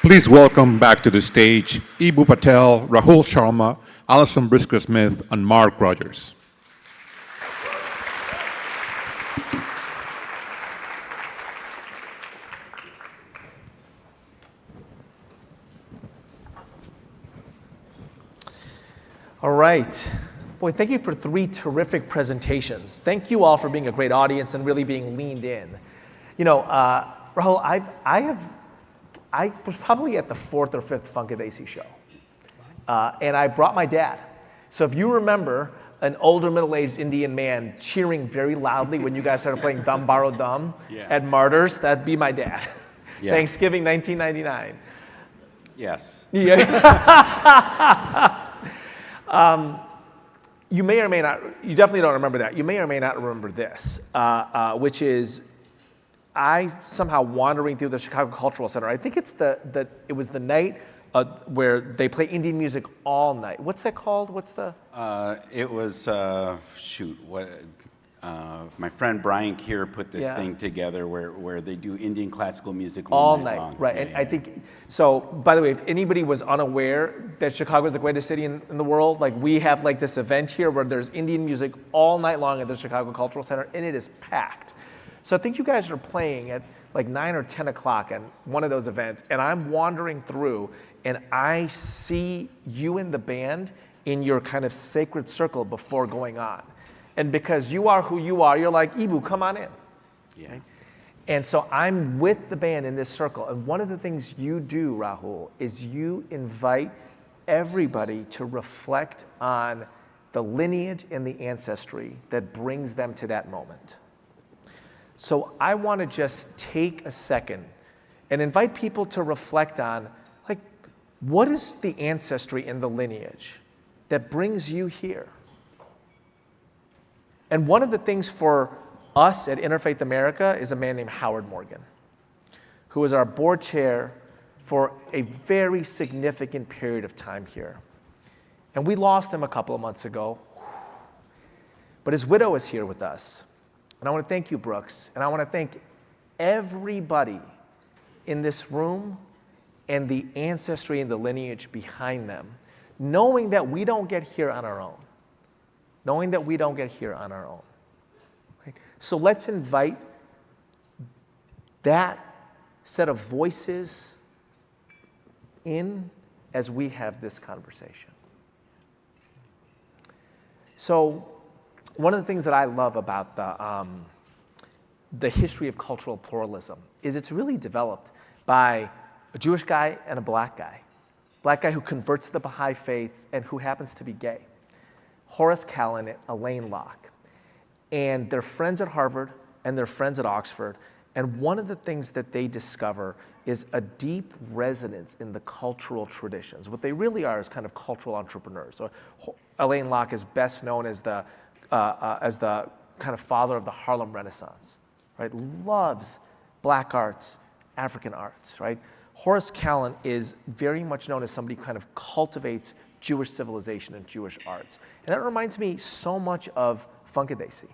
Please welcome back to the stage Eboo Patel, Rahul Sharma, Allison Briscoe-Smith, and Mark Rodgers. All right. Boy, thank you for 3 terrific presentations. Thank you all for being a great audience and really being leaned in. You know, Rahul, I was probably at the 4th or 5th Funkadesi show. And I brought my dad. So if you remember an older middle-aged Indian man cheering very loudly when you guys started playing Dum Borrow Dum at Martyrs, that'd be my dad. Yeah. Thanksgiving 1999. Yes. Yeah. You may or may not, you definitely don't remember that. You may or may not remember this, which is I somehow wandering through the Chicago Cultural Center. I think it's it was the night where they play Indian music all night. What's that called? What's the? It was, My friend Brian Keir put this Yeah. thing together where they do Indian classical music all night night, long. right? Yeah, And yeah. I think so. By the way, if anybody was unaware that Chicago is the greatest city in the world, like we have like this event here where there's Indian music all night long at the Chicago Cultural Center, and it is packed. So I think you guys are playing at like 9 or 10 o'clock at one of those events, and I'm wandering through, and I see you and the band in your kind of sacred circle before going on. And because you are who you are, you're like, Eboo, come on in. Yeah. Right? And so I'm with the band in this circle. And one of the things you do, Rahul, is you invite everybody to reflect on the lineage and the ancestry that brings them to that moment. So I want to just take a second and invite people to reflect on, like, what is the ancestry and the lineage that brings you here? And one of the things for us at Interfaith America is a man named Howard Morgan, who was our board chair for a very significant period of time here. And we lost him a couple of months ago. But his widow is here with us. And I want to thank you, Brooks. And I want to thank everybody in this room and the ancestry and the lineage behind them, knowing that we don't get here on our own. Knowing that we don't get here on our own. Right? So let's invite that set of voices in as we have this conversation. So one of the things that I love about the history of cultural pluralism is it's really developed by a Jewish guy and a black guy. Black guy who converts to the Baha'i faith and who happens to be gay. Horace Callan and Elaine Locke. And they're friends at Harvard and they're friends at Oxford. And one of the things that they discover is a deep resonance in the cultural traditions. What they really are is kind of cultural entrepreneurs. So Elaine Locke is best known as the kind of father of the Harlem Renaissance, right? Loves black arts, African arts, right? Horace Callan is very much known as somebody who kind of cultivates Jewish civilization and Jewish arts. And that reminds me so much of Funkadesi.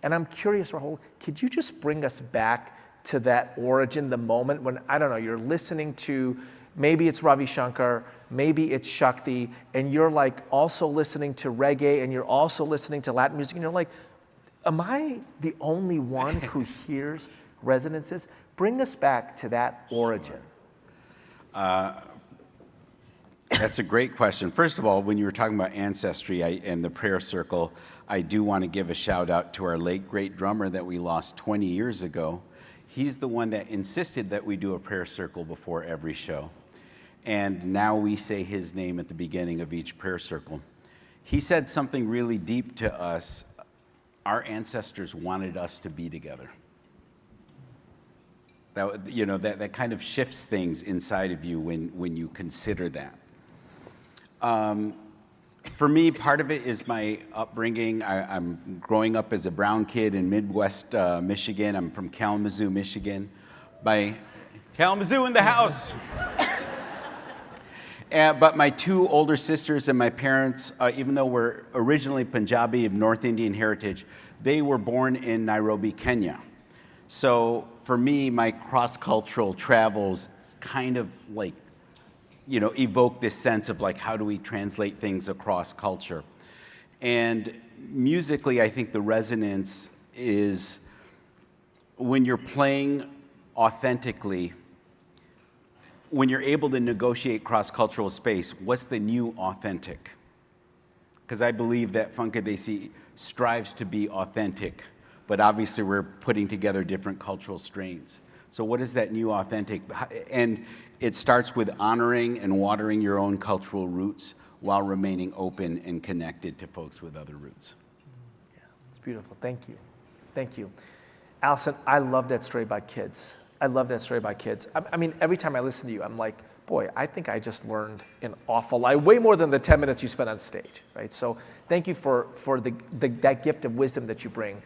And I'm curious, Rahul, could you just bring us back to that origin, the moment when, I don't know, you're listening to, maybe it's Ravi Shankar, maybe it's Shakti, and you're like also listening to reggae, and you're also listening to Latin music, and you're like, am I the only one who hears resonances? Bring us back to that origin. That's a great question. First of all, when you were talking about ancestry and the prayer circle, I do want to give a shout out to our late great drummer that we lost 20 years ago. He's the one that insisted that we do a prayer circle before every show. And now we say his name at the beginning of each prayer circle. He said something really deep to us. Our ancestors wanted us to be together. That, you know, that kind of shifts things inside of you when you consider that. For me, part of it is my upbringing. I'm growing up as a brown kid in Midwest Michigan. I'm from Kalamazoo, Michigan. Kalamazoo in the house! But my two older sisters and my parents, even though we're originally Punjabi of North Indian heritage, they were born in Nairobi, Kenya. So for me, my cross-cultural travels kind of like, you know, evoke this sense of like, how do we translate things across culture? And musically, I think the resonance is when you're playing authentically, when you're able to negotiate cross-cultural space, what's the new authentic? Because I believe that Funkadesi strives to be authentic, but obviously we're putting together different cultural strains. So what is that new authentic? And it starts with honoring and watering your own cultural roots while remaining open and connected to folks with other roots. Yeah, it's beautiful. Thank you. Thank you. Allison, I love that story about kids. I love that story about kids. I mean, every time I listen to you, I'm like, boy, I think I just learned an awful lot, way more than the 10 minutes you spent on stage, right? So thank you for that gift of wisdom that you bring.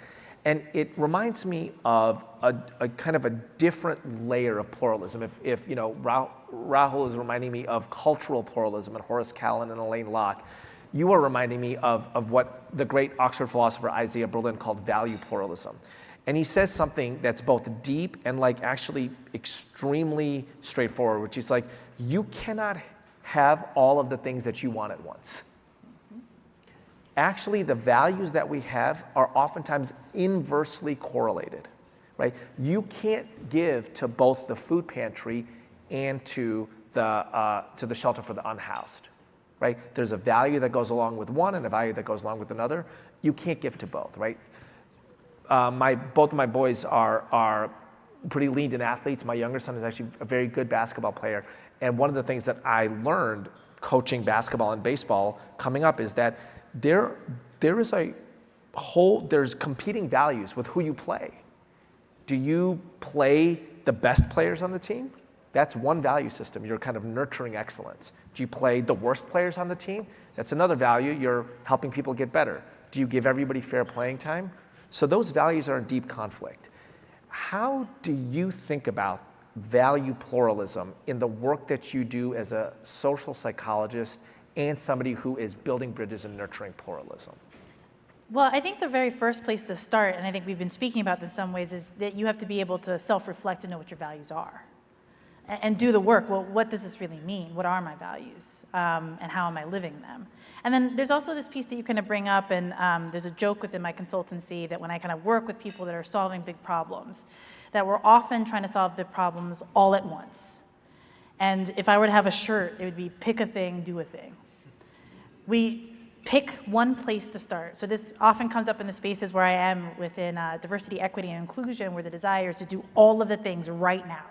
And it reminds me of a kind of a different layer of pluralism. If you know, Rahul is reminding me of cultural pluralism and Horace Callan and Elaine Locke, you are reminding me of what the great Oxford philosopher Isaiah Berlin called value pluralism. And he says something that's both deep and like actually extremely straightforward, which is like, you cannot have all of the things that you want at once. Actually, the values that we have are oftentimes inversely correlated, right? You can't give to both the food pantry and to the shelter for the unhoused, right? There's a value that goes along with one and a value that goes along with another. You can't give to both, right? Both of my boys are pretty lean-in athletes. My younger son is actually a very good basketball player. And one of the things that I learned coaching basketball and baseball coming up is that there's competing values with who you play. Do you play the best players on the team? That's one value system. You're kind of nurturing excellence. Do you play the worst players on the team? That's another value. You're helping people get better. Do you give everybody fair playing time? So those values are in deep conflict. How do you think about value pluralism in the work that you do as a social psychologist and somebody who is building bridges and nurturing pluralism? Well, I think the very first place to start, and I think we've been speaking about this in some ways, is that you have to be able to self-reflect and know what your values are. And do the work. Well, what does this really mean? What are my values? And how am I living them? And then there's also this piece that you kind of bring up, and there's a joke within my consultancy that when I kind of work with people that are solving big problems, that we're often trying to solve big problems all at once. And if I were to have a shirt, it would be pick a thing, do a thing. We pick one place to start. So this often comes up in the spaces where I am within diversity, equity, and inclusion, where the desire is to do all of the things right now.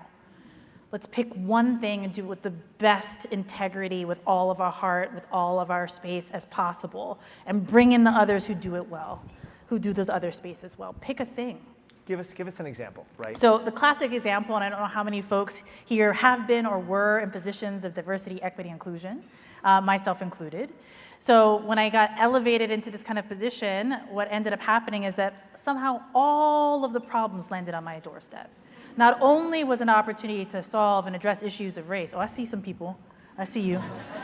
Let's pick one thing and do it with the best integrity, with all of our heart, with all of our space as possible, and bring in the others who do it well, who do those other spaces well. Pick a thing. Give us an example, right? So the classic example, and I don't know how many folks here have been or were in positions of diversity, equity, inclusion, myself included. So when I got elevated into this kind of position, what ended up happening is that somehow all of the problems landed on my doorstep. Not only was an opportunity to solve and address issues of race, oh, I see some people, I see you,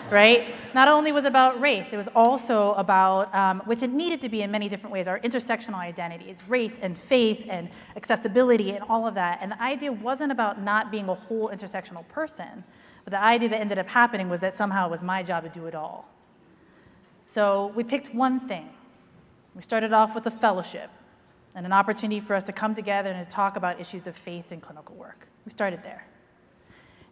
right? Not only was it about race, it was also about, which it needed to be in many different ways, our intersectional identities, race and faith and accessibility and all of that. And the idea wasn't about not being a whole intersectional person, but the idea that ended up happening was that somehow it was my job to do it all. So we picked one thing. We started off with a fellowship and an opportunity for us to come together and to talk about issues of faith and clinical work. We started there.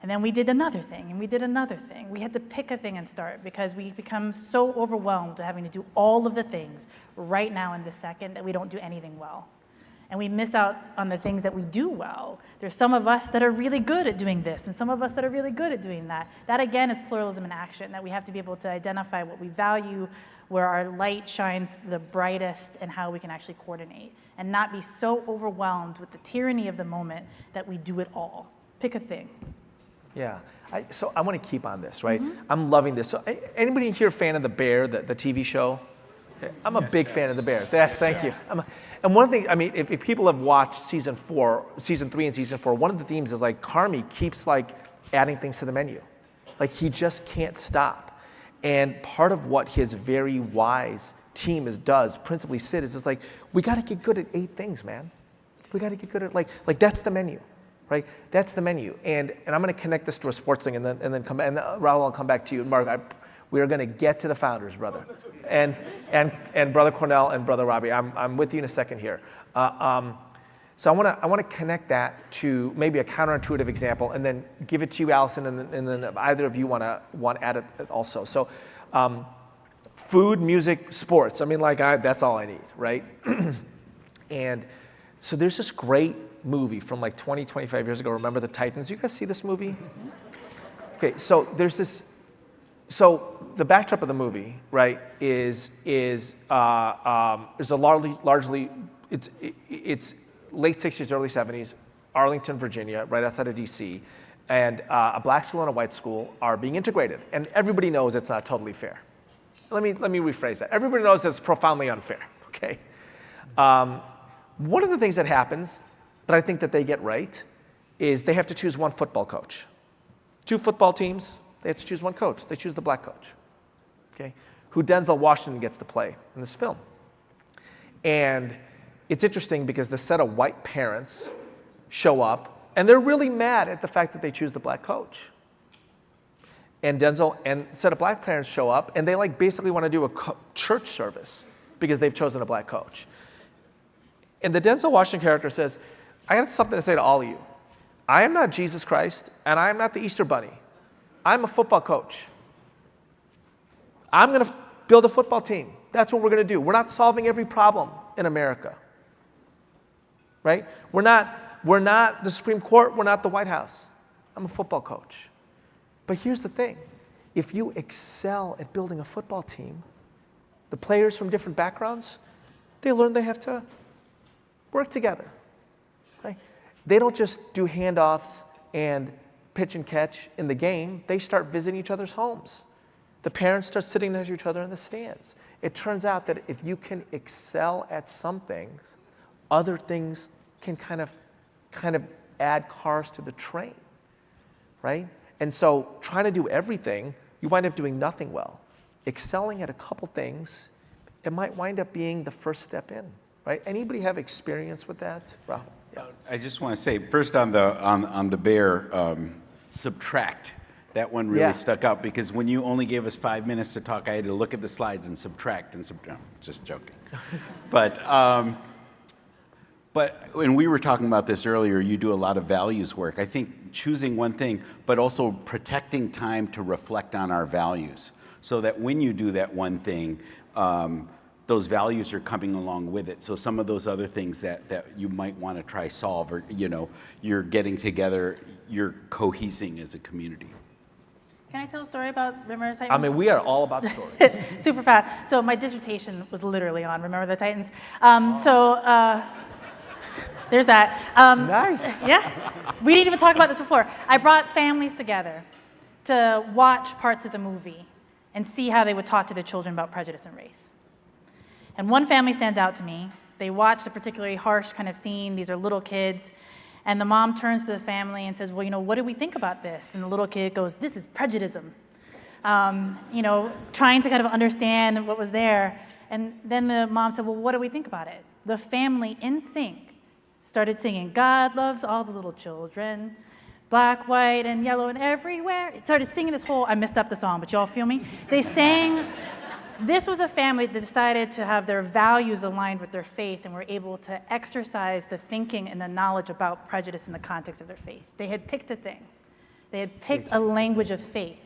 And then we did another thing, and we did another thing. We had to pick a thing and start because we become so overwhelmed with having to do all of the things right now in this second that we don't do anything well. And we miss out on the things that we do well. There's some of us that are really good at doing this, and some of us that are really good at doing that. That, again, is pluralism in action, that we have to be able to identify what we value, where our light shines the brightest, and how we can actually coordinate, and not be so overwhelmed with the tyranny of the moment that we do it all. Pick a thing. Yeah, so I want to keep on this, right? Mm-hmm. I'm loving this. So anybody here a fan of The Bear, the TV show? I'm a big fan of The Bear. Thank you. And one thing, I mean, if people have watched season 3 and season 4, one of the themes is like Carmi keeps like adding things to the menu. Like he just can't stop. And part of what his very wise team does, principally Sid, is just like, we got to get good at 8 things, man. We got to get good at like that's the menu. Right, that's the menu, and I'm going to connect this to a sports thing, and then come. And Rahul, I'll come back to you, Mark. We are going to get to the founders, brother, and brother Cornell and brother Robbie. I'm with you in a second here. So I want to connect that to maybe a counterintuitive example, and then give it to you, Allison, and then either of you want to add it also. So, food, music, sports. I mean, that's all I need, right? And so there's this great movie from like 20, 25 years ago, Remember the Titans. You guys see this movie? Okay, so there's this, so the backdrop of the movie, right, is a largely, it's late 60s, early 70s, Arlington, Virginia, right outside of DC, and a black school and a white school are being integrated, and everybody knows it's not totally fair. Let me rephrase that. Everybody knows it's profoundly unfair, okay? One of the things that happens that I think that they get right is they have to choose one football coach. 2 football teams, they have to choose one coach. They choose the black coach, okay? who Denzel Washington gets to play in this film. And it's interesting because the set of white parents show up, and they're really mad at the fact that they choose the black coach. And Denzel and a set of black parents show up, and they like basically want to do a church service because they've chosen a black coach. And the Denzel Washington character says, I have something to say to all of you. I am not Jesus Christ, and I am not the Easter Bunny. I'm a football coach. I'm going to build a football team. That's what we're going to do. We're not solving every problem in America, right? We're not the Supreme Court. We're not the White House. I'm a football coach. But here's the thing. If you excel at building a football team, the players from different backgrounds, they learn they have to work together, right? They don't just do handoffs and pitch and catch in the game. They start visiting each other's homes. The parents start sitting next to each other in the stands. It turns out that if you can excel at some things, other things can kind of add cars to the train, right? And so trying to do everything, you wind up doing nothing well. Excelling at a couple things, it might wind up being the first step in, right? Anybody have experience with that? Rahul? Yeah. I just want to say, first on the bear, subtract. That one really stuck out because when you only gave us 5 minutes to talk, I had to look at the slides and subtract and subtract. No, just joking. But when we were talking about this earlier, you do a lot of values work. I think choosing one thing, but also protecting time to reflect on our values so that when you do that one thing, those values are coming along with it. So some of those other things that you might want to try solve, or you're getting together, you're cohesing as a community. Can I tell a story about Remember the Titans? I mean, we are all about stories. Super fast. So my dissertation was literally on Remember the Titans. There's that. Nice. Yeah. We didn't even talk about this before. I brought families together to watch parts of the movie and see how they would talk to their children about prejudice and race. And one family stands out to me. They watched a particularly harsh kind of scene. These are little kids. And the mom turns to the family and says, well, what do we think about this? And the little kid goes, this is prejudice. Trying to kind of understand what was there. And then the mom said, well, what do we think about it? The family in sync started singing, God loves all the little children, black, white, and yellow, and everywhere. It started singing this whole, I messed up the song, but y'all feel me? They sang. This was a family that decided to have their values aligned with their faith and were able to exercise the thinking and the knowledge about prejudice in the context of their faith. They had picked a thing. They had picked a language of faith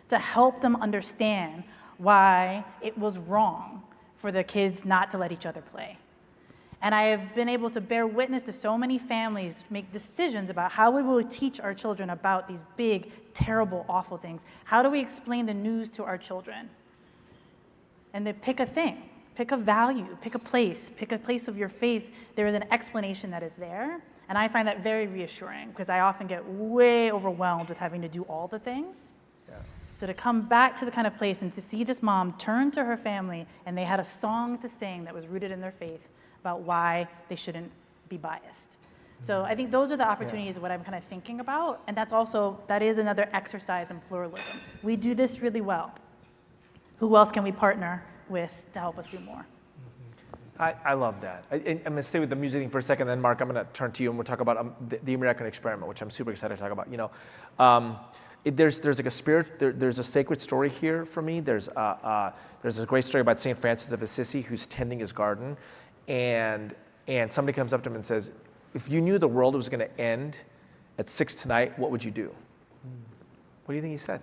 to help them understand why it was wrong for the kids not to let each other play. And I have been able to bear witness to so many families make decisions about how we will teach our children about these big, terrible, awful things. How do we explain the news to our children? And they pick a thing, pick a value, pick a place of your faith. There is an explanation that is there. And I find that very reassuring because I often get way overwhelmed with having to do all the things. Yeah. So to come back to the kind of place and to see this mom turn to her family and they had a song to sing that was rooted in their faith about why they shouldn't be biased. So I think those are the opportunities of what I'm kind of thinking about. And that is another exercise in pluralism. We do this really well. Who else can we partner with to help us do more? I love that. I'm going to stay with the music thing for a second, then Mark, I'm going to turn to you and we'll talk about the American experiment, which I'm super excited to talk about. There's like a spirit, there's a sacred story here for me. There's a great story about St. Francis of Assisi who's tending his garden, and somebody comes up to him and says, if you knew the world was going to end at 6 tonight, what would you do? What do you think he said?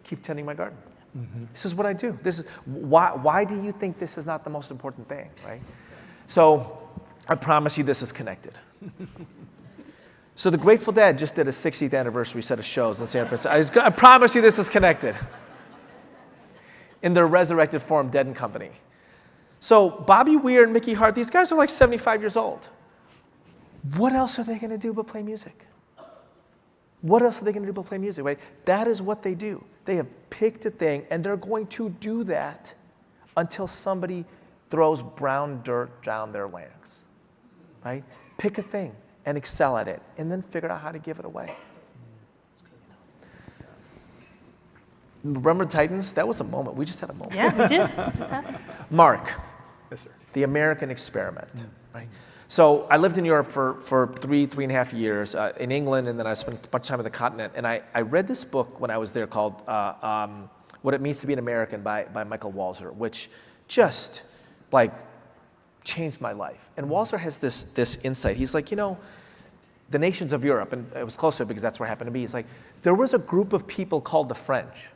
Keep tending my garden. Mm-hmm. This is what I do. This is why do you think this is not the most important thing, right? So I promise you this is connected. So the Grateful Dead just did a 60th anniversary set of shows in San Francisco. I promise you this is connected. In their resurrected form, Dead and Company. So Bobby Weir and Mickey Hart, these guys are like 75 years old. What else are they going to do but play music? What else are they going to do but play music, right? That is what they do. They have picked a thing, and they're going to do that until somebody throws brown dirt down their larynx, right? Pick a thing and excel at it, and then figure out how to give it away. Remember Titans? That was a moment. We just had a moment. Yeah, we did. It just happened. Mark. Yes, sir. The American experiment, right? So I lived in Europe for three and a half years, in England, and then I spent a bunch of time on the continent. And I read this book when I was there called What It Means to Be an American by Michael Walzer, which just like changed my life. And Walzer has this insight. He's like, the nations of Europe, and it was close to it because that's where it happened to be. He's like, there was a group of people called the French,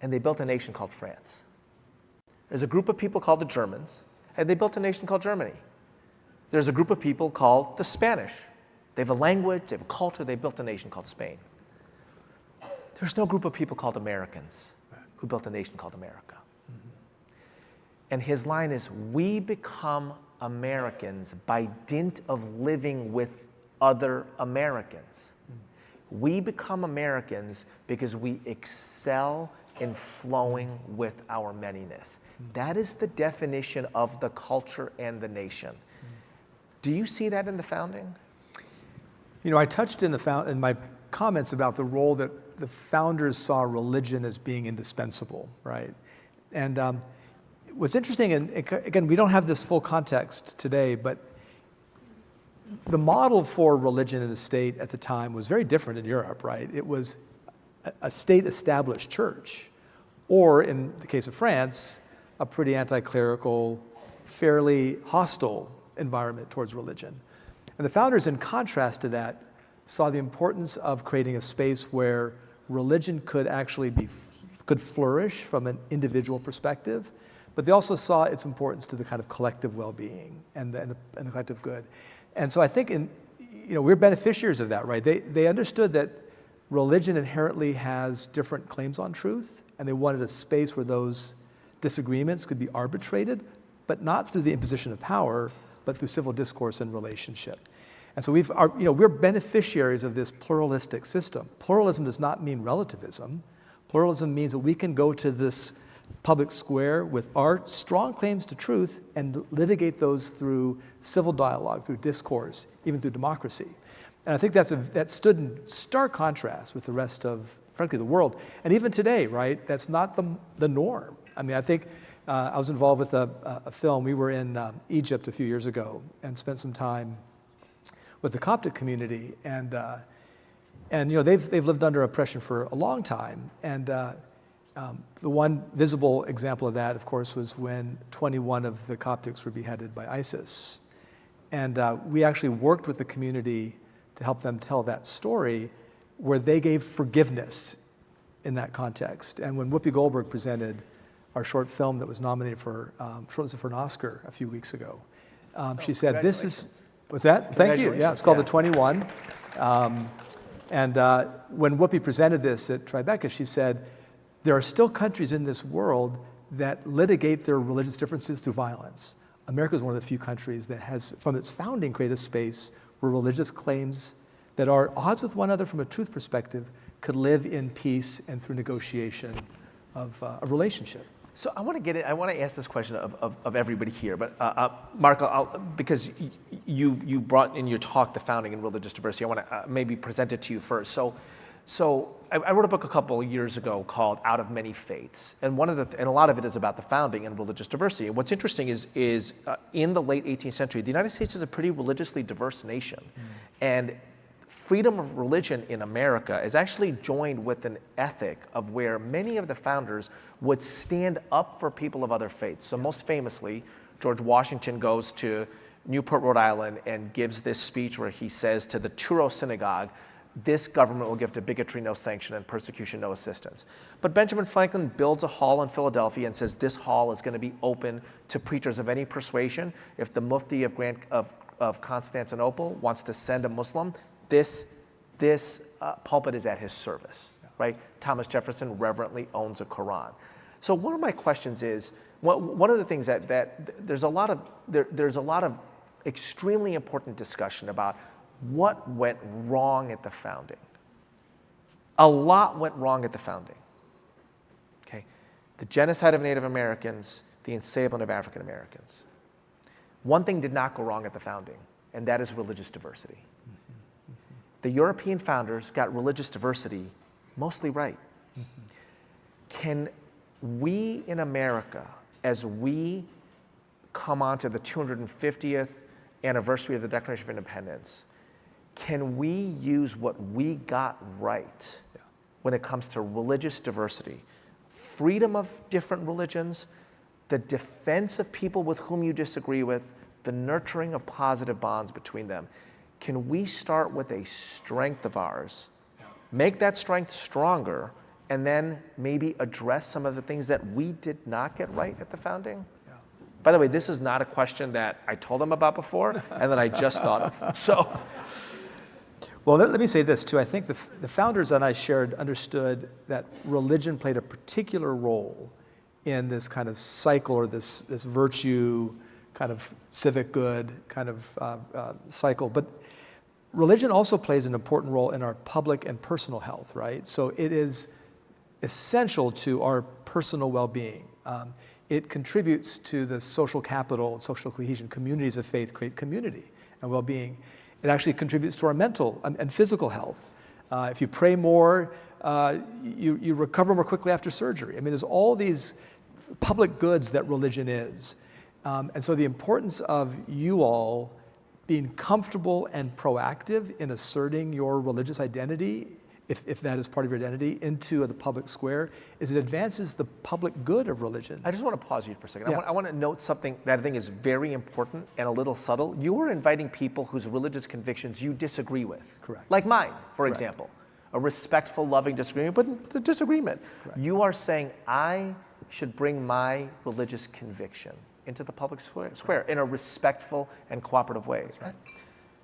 and they built a nation called France. There's a group of people called the Germans, and they built a nation called Germany. There's a group of people called the Spanish. They have a language, they have a culture, they built a nation called Spain. There's no group of people called Americans who built a nation called America. And his line is, we become Americans by dint of living with other Americans. We become Americans because we excel in flowing with our manyness. That is the definition of the culture and the nation. Do you see that in the founding? I touched in my comments about the role that the founders saw religion as being indispensable, right? And what's interesting, and again, we don't have this full context today, but the model for religion in the state at the time was very different in Europe, right? It was a state-established church, or in the case of France, a pretty anti-clerical, fairly hostile environment towards religion. And the founders, in contrast to that, saw the importance of creating a space where religion could actually could flourish from an individual perspective, but they also saw its importance to the kind of collective well-being and the collective good. And so I think we're beneficiaries of that, right? They understood that religion inherently has different claims on truth, and they wanted a space where those disagreements could be arbitrated, but not through the imposition of power, but through civil discourse and relationship. And so we're beneficiaries of this pluralistic system. Pluralism does not mean relativism. Pluralism means that we can go to this public square with our strong claims to truth and litigate those through civil dialogue, through discourse, even through democracy. And I think that stood in stark contrast with the rest of, frankly, the world. And even today, right, that's not the norm. I mean, I think I was involved with a film. We were in Egypt a few years ago and spent some time with the Coptic community. And they've lived under oppression for a long time. And the one visible example of that, of course, was when 21 of the Coptics were beheaded by ISIS. And we actually worked with the community to help them tell that story, where they gave forgiveness in that context. And when Whoopi Goldberg presented our short film that was nominated for shortlisted for an Oscar a few weeks ago, she said, "This is." What's that? Thank you. Yeah, it's called The 21. And when Whoopi presented this at Tribeca, she said, there are still countries in this world that litigate their religious differences through violence. America is one of the few countries that has, from its founding, created a space where religious claims that are odds with one another from a truth perspective could live in peace and through negotiation of a relationship. So I want to ask this question of everybody here, but Mark, because you brought in your talk the founding and religious diversity, I want to maybe present it to you first. So I wrote a book a couple of years ago called Out of Many Faiths, and a lot of it is about the founding and religious diversity. And what's interesting is in the late 18th century, the United States is a pretty religiously diverse nation, and freedom of religion in America is actually joined with an ethic of where many of the founders would stand up for people of other faiths. So most famously, George Washington goes to Newport, Rhode Island, and gives this speech where he says to the Truro Synagogue, this government will give to bigotry no sanction and persecution no assistance. But Benjamin Franklin builds a hall in Philadelphia and says this hall is going to be open to preachers of any persuasion. If the Mufti of Constantinople wants to send a Muslim, this pulpit is at his service, right? Thomas Jefferson reverently owns a Quran. So one of my questions is, one of the things that there's a lot of extremely important discussion about what went wrong at the founding. A lot went wrong at the founding. Okay, the genocide of Native Americans, the enslavement of African Americans. One thing did not go wrong at the founding, and that is religious diversity. The European founders got religious diversity mostly right. can we in America, as we come on to the 250th anniversary of the Declaration of Independence, can we use what we got right when it comes to religious diversity, freedom of different religions, the defense of people with whom you disagree with, the nurturing of positive bonds between them? Can we start with a strength of ours, make that strength stronger, and then maybe address some of the things that we did not get right at the founding? By the way, this is not a question that I told them about before and that I just thought of. So, well, let me say this too. I think the founders and I understood that religion played a particular role in this kind of cycle, or this virtue, kind of civic good kind of cycle. But religion also plays an important role in our public and personal health, right? So it is essential to our personal well-being. It contributes to the social capital, social cohesion. Communities of faith create community and well-being. It actually contributes to our mental and physical health. If you pray more, you recover more quickly after surgery. I mean, there's all these public goods that religion is. And so the importance of you all being comfortable and proactive in asserting your religious identity, if that is part of your identity, into the public square, is it advances the public good of religion. I just want to pause you for a second. Yeah. I want to note something that I think is very important and a little subtle. You are inviting people whose religious convictions you disagree with. Correct. Like mine, for Correct. example. A respectful, loving disagreement, but a disagreement. Correct. You are saying, I should bring my religious conviction into the public square in a respectful and cooperative way. That's right.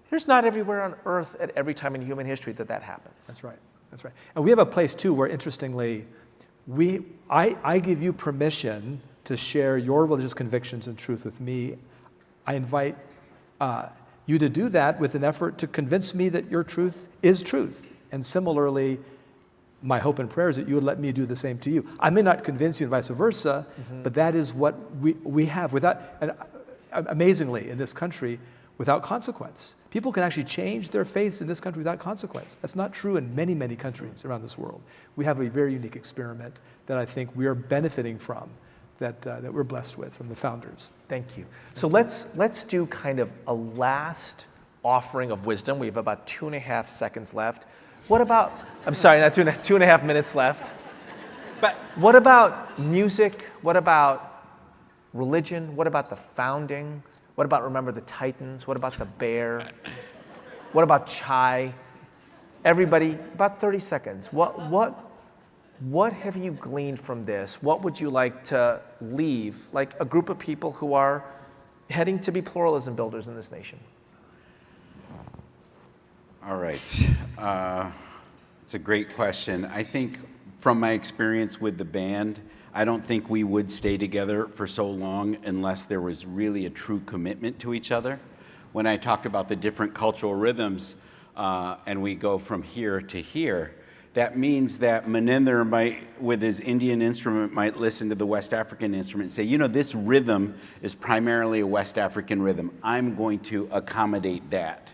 There's not everywhere on earth at every time in human history that happens. That's right. That's right. And we have a place too where, interestingly, I give you permission to share your religious convictions and truth with me. I invite you to do that with an effort to convince me that your truth is truth. And similarly, my hope and prayer is that you would let me do the same to you. I may not convince you and vice versa, but that is what we have without, and amazingly in this country, without consequence. People can actually change their faiths in this country without consequence. That's not true in many, many countries around this world. We have a very unique experiment that I think we are benefiting from, that we're blessed with from the founders. Thank you. So let's do kind of a last offering of wisdom. We have about 2.5 seconds left. What about, I'm sorry, not 2.5 minutes left. But what about music? What about religion? What about the founding? What about Remember the Titans? What about the bear? What about chai? Everybody, about 30 seconds. What have you gleaned from this? What would you like to leave, like a group of people who are heading to be pluralism builders in this nation? All right. It's a great question. I think from my experience with the band, I don't think we would stay together for so long unless there was really a true commitment to each other. When I talked about the different cultural rhythms and we go from here to here, that means that Maninder might, with his Indian instrument, might listen to the West African instrument and say, you know, this rhythm is primarily a West African rhythm. I'm going to accommodate that.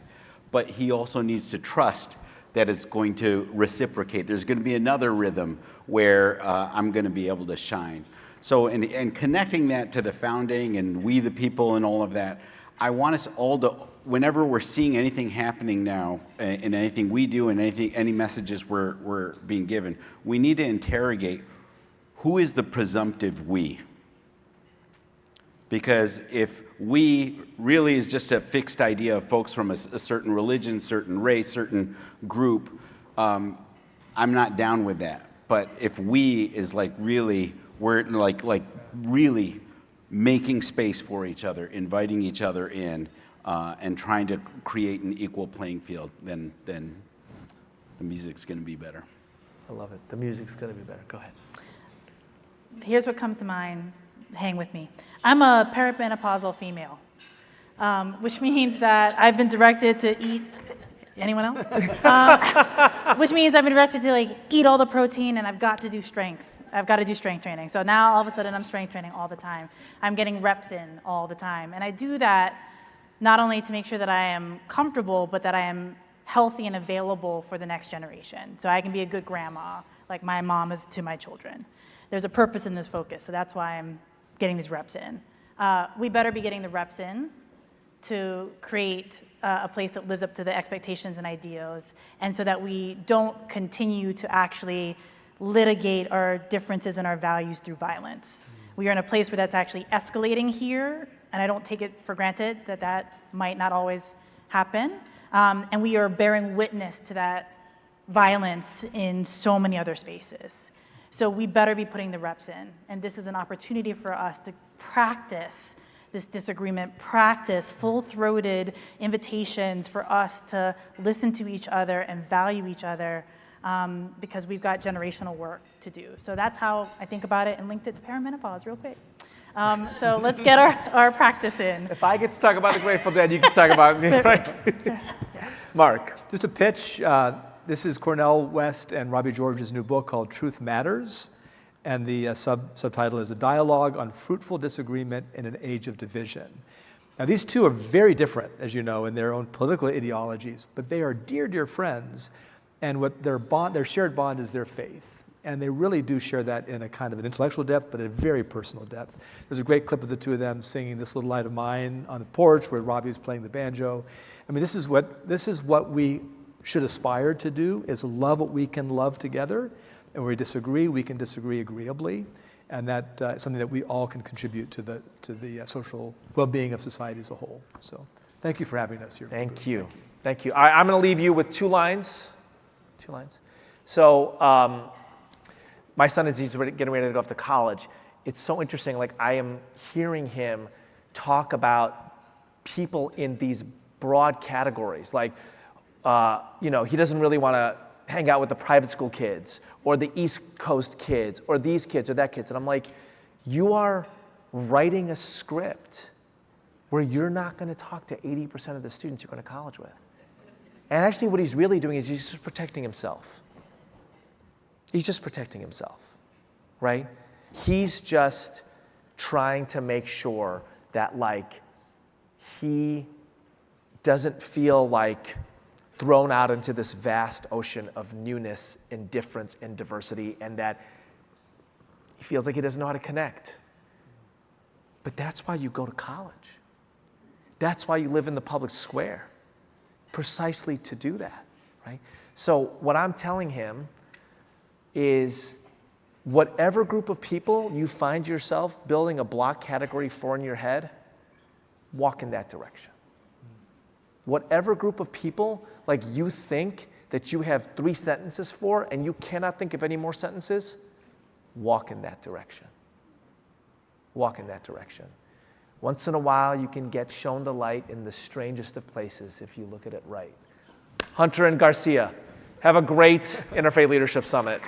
But he also needs to trust that it's going to reciprocate. There's going to be another rhythm where I'm going to be able to shine. So, and connecting that to the founding and we the people and all of that, I want us all to, whenever we're seeing anything happening now, in anything we do and any messages we're being given, we need to interrogate who is the presumptive we. Because if we really is just a fixed idea of folks from a certain religion, certain race, certain group, I'm not down with that. But if we is like really, we're like really making space for each other, inviting each other in, and trying to create an equal playing field, then the music's going to be better. I love it. The music's going to be better. Go ahead. Here's what comes to mind. Hang with me. I'm a perimenopausal female, which means that I've been directed to eat. Anyone else? Which means I've been directed to eat all the protein, and I've got to do strength. I've got to do strength training. So now all of a sudden I'm strength training all the time. I'm getting reps in all the time, and I do that not only to make sure that I am comfortable, but that I am healthy and available for the next generation. So I can be a good grandma, like my mom is to my children. there's a purpose in this focus, so that's why I'm getting these reps in. We better be getting the reps in to create a place that lives up to the expectations and ideals, and so that we don't continue to actually litigate our differences and our values through violence. We are in a place where that's actually escalating here, and I don't take it for granted that that might not always happen, and we are bearing witness to that violence in so many other spaces. So we better be putting the reps in, and this is an opportunity for us to practice this disagreement, practice full-throated invitations for us to listen to each other and value each other, because we've got generational work to do. So that's how I think about it, and linked it to perimenopause real quick. So let's get our practice in. If I get to talk about the Grateful Dead, you can talk about me, right? Mark. Just a pitch. This is Cornell West and Robbie George's new book called Truth Matters. And the subtitle is A Dialogue on Fruitful Disagreement in an Age of Division. Now, these two are very different, as you know, in their own political ideologies, but they are dear, dear friends. And what their shared bond is their faith. And they really do share that in a kind of an intellectual depth, but a very personal depth. There's a great clip of the two of them singing This Little Light of Mine on the porch where Robbie's playing the banjo. I mean, this is what we should aspire to do, is love what we can love together. And where we disagree, we can disagree agreeably, and that is something that we all can contribute to the social well-being of society as a whole. So, thank you for having us here. Thank you. I'm going to leave you with two lines. So, my son is getting ready to go off to college. It's so interesting. Like, I am hearing him talk about people in these broad categories. Like, he doesn't really want to hang out with the private school kids or the East Coast kids or these kids or that kids. And I'm like, you are writing a script where you're not going to talk to 80% of the students you're going to college with. And actually what he's really doing is he's just protecting himself. He's just protecting himself, right? He's just trying to make sure that, like, he doesn't feel like thrown out into this vast ocean of newness and difference and diversity, and that he feels like he doesn't know how to connect. But that's why you go to college. That's why you live in the public square, precisely to do that, right? So what I'm telling him is, whatever group of people you find yourself building a block category for in your head, walk in that direction. Whatever group of people, like, you think that you have 3 sentences for and you cannot think of any more sentences, walk in that direction. Walk in that direction. Once in a while, you can get shown the light in the strangest of places if you look at it right. Hunter and Garcia, have a great Interfaith Leadership Summit.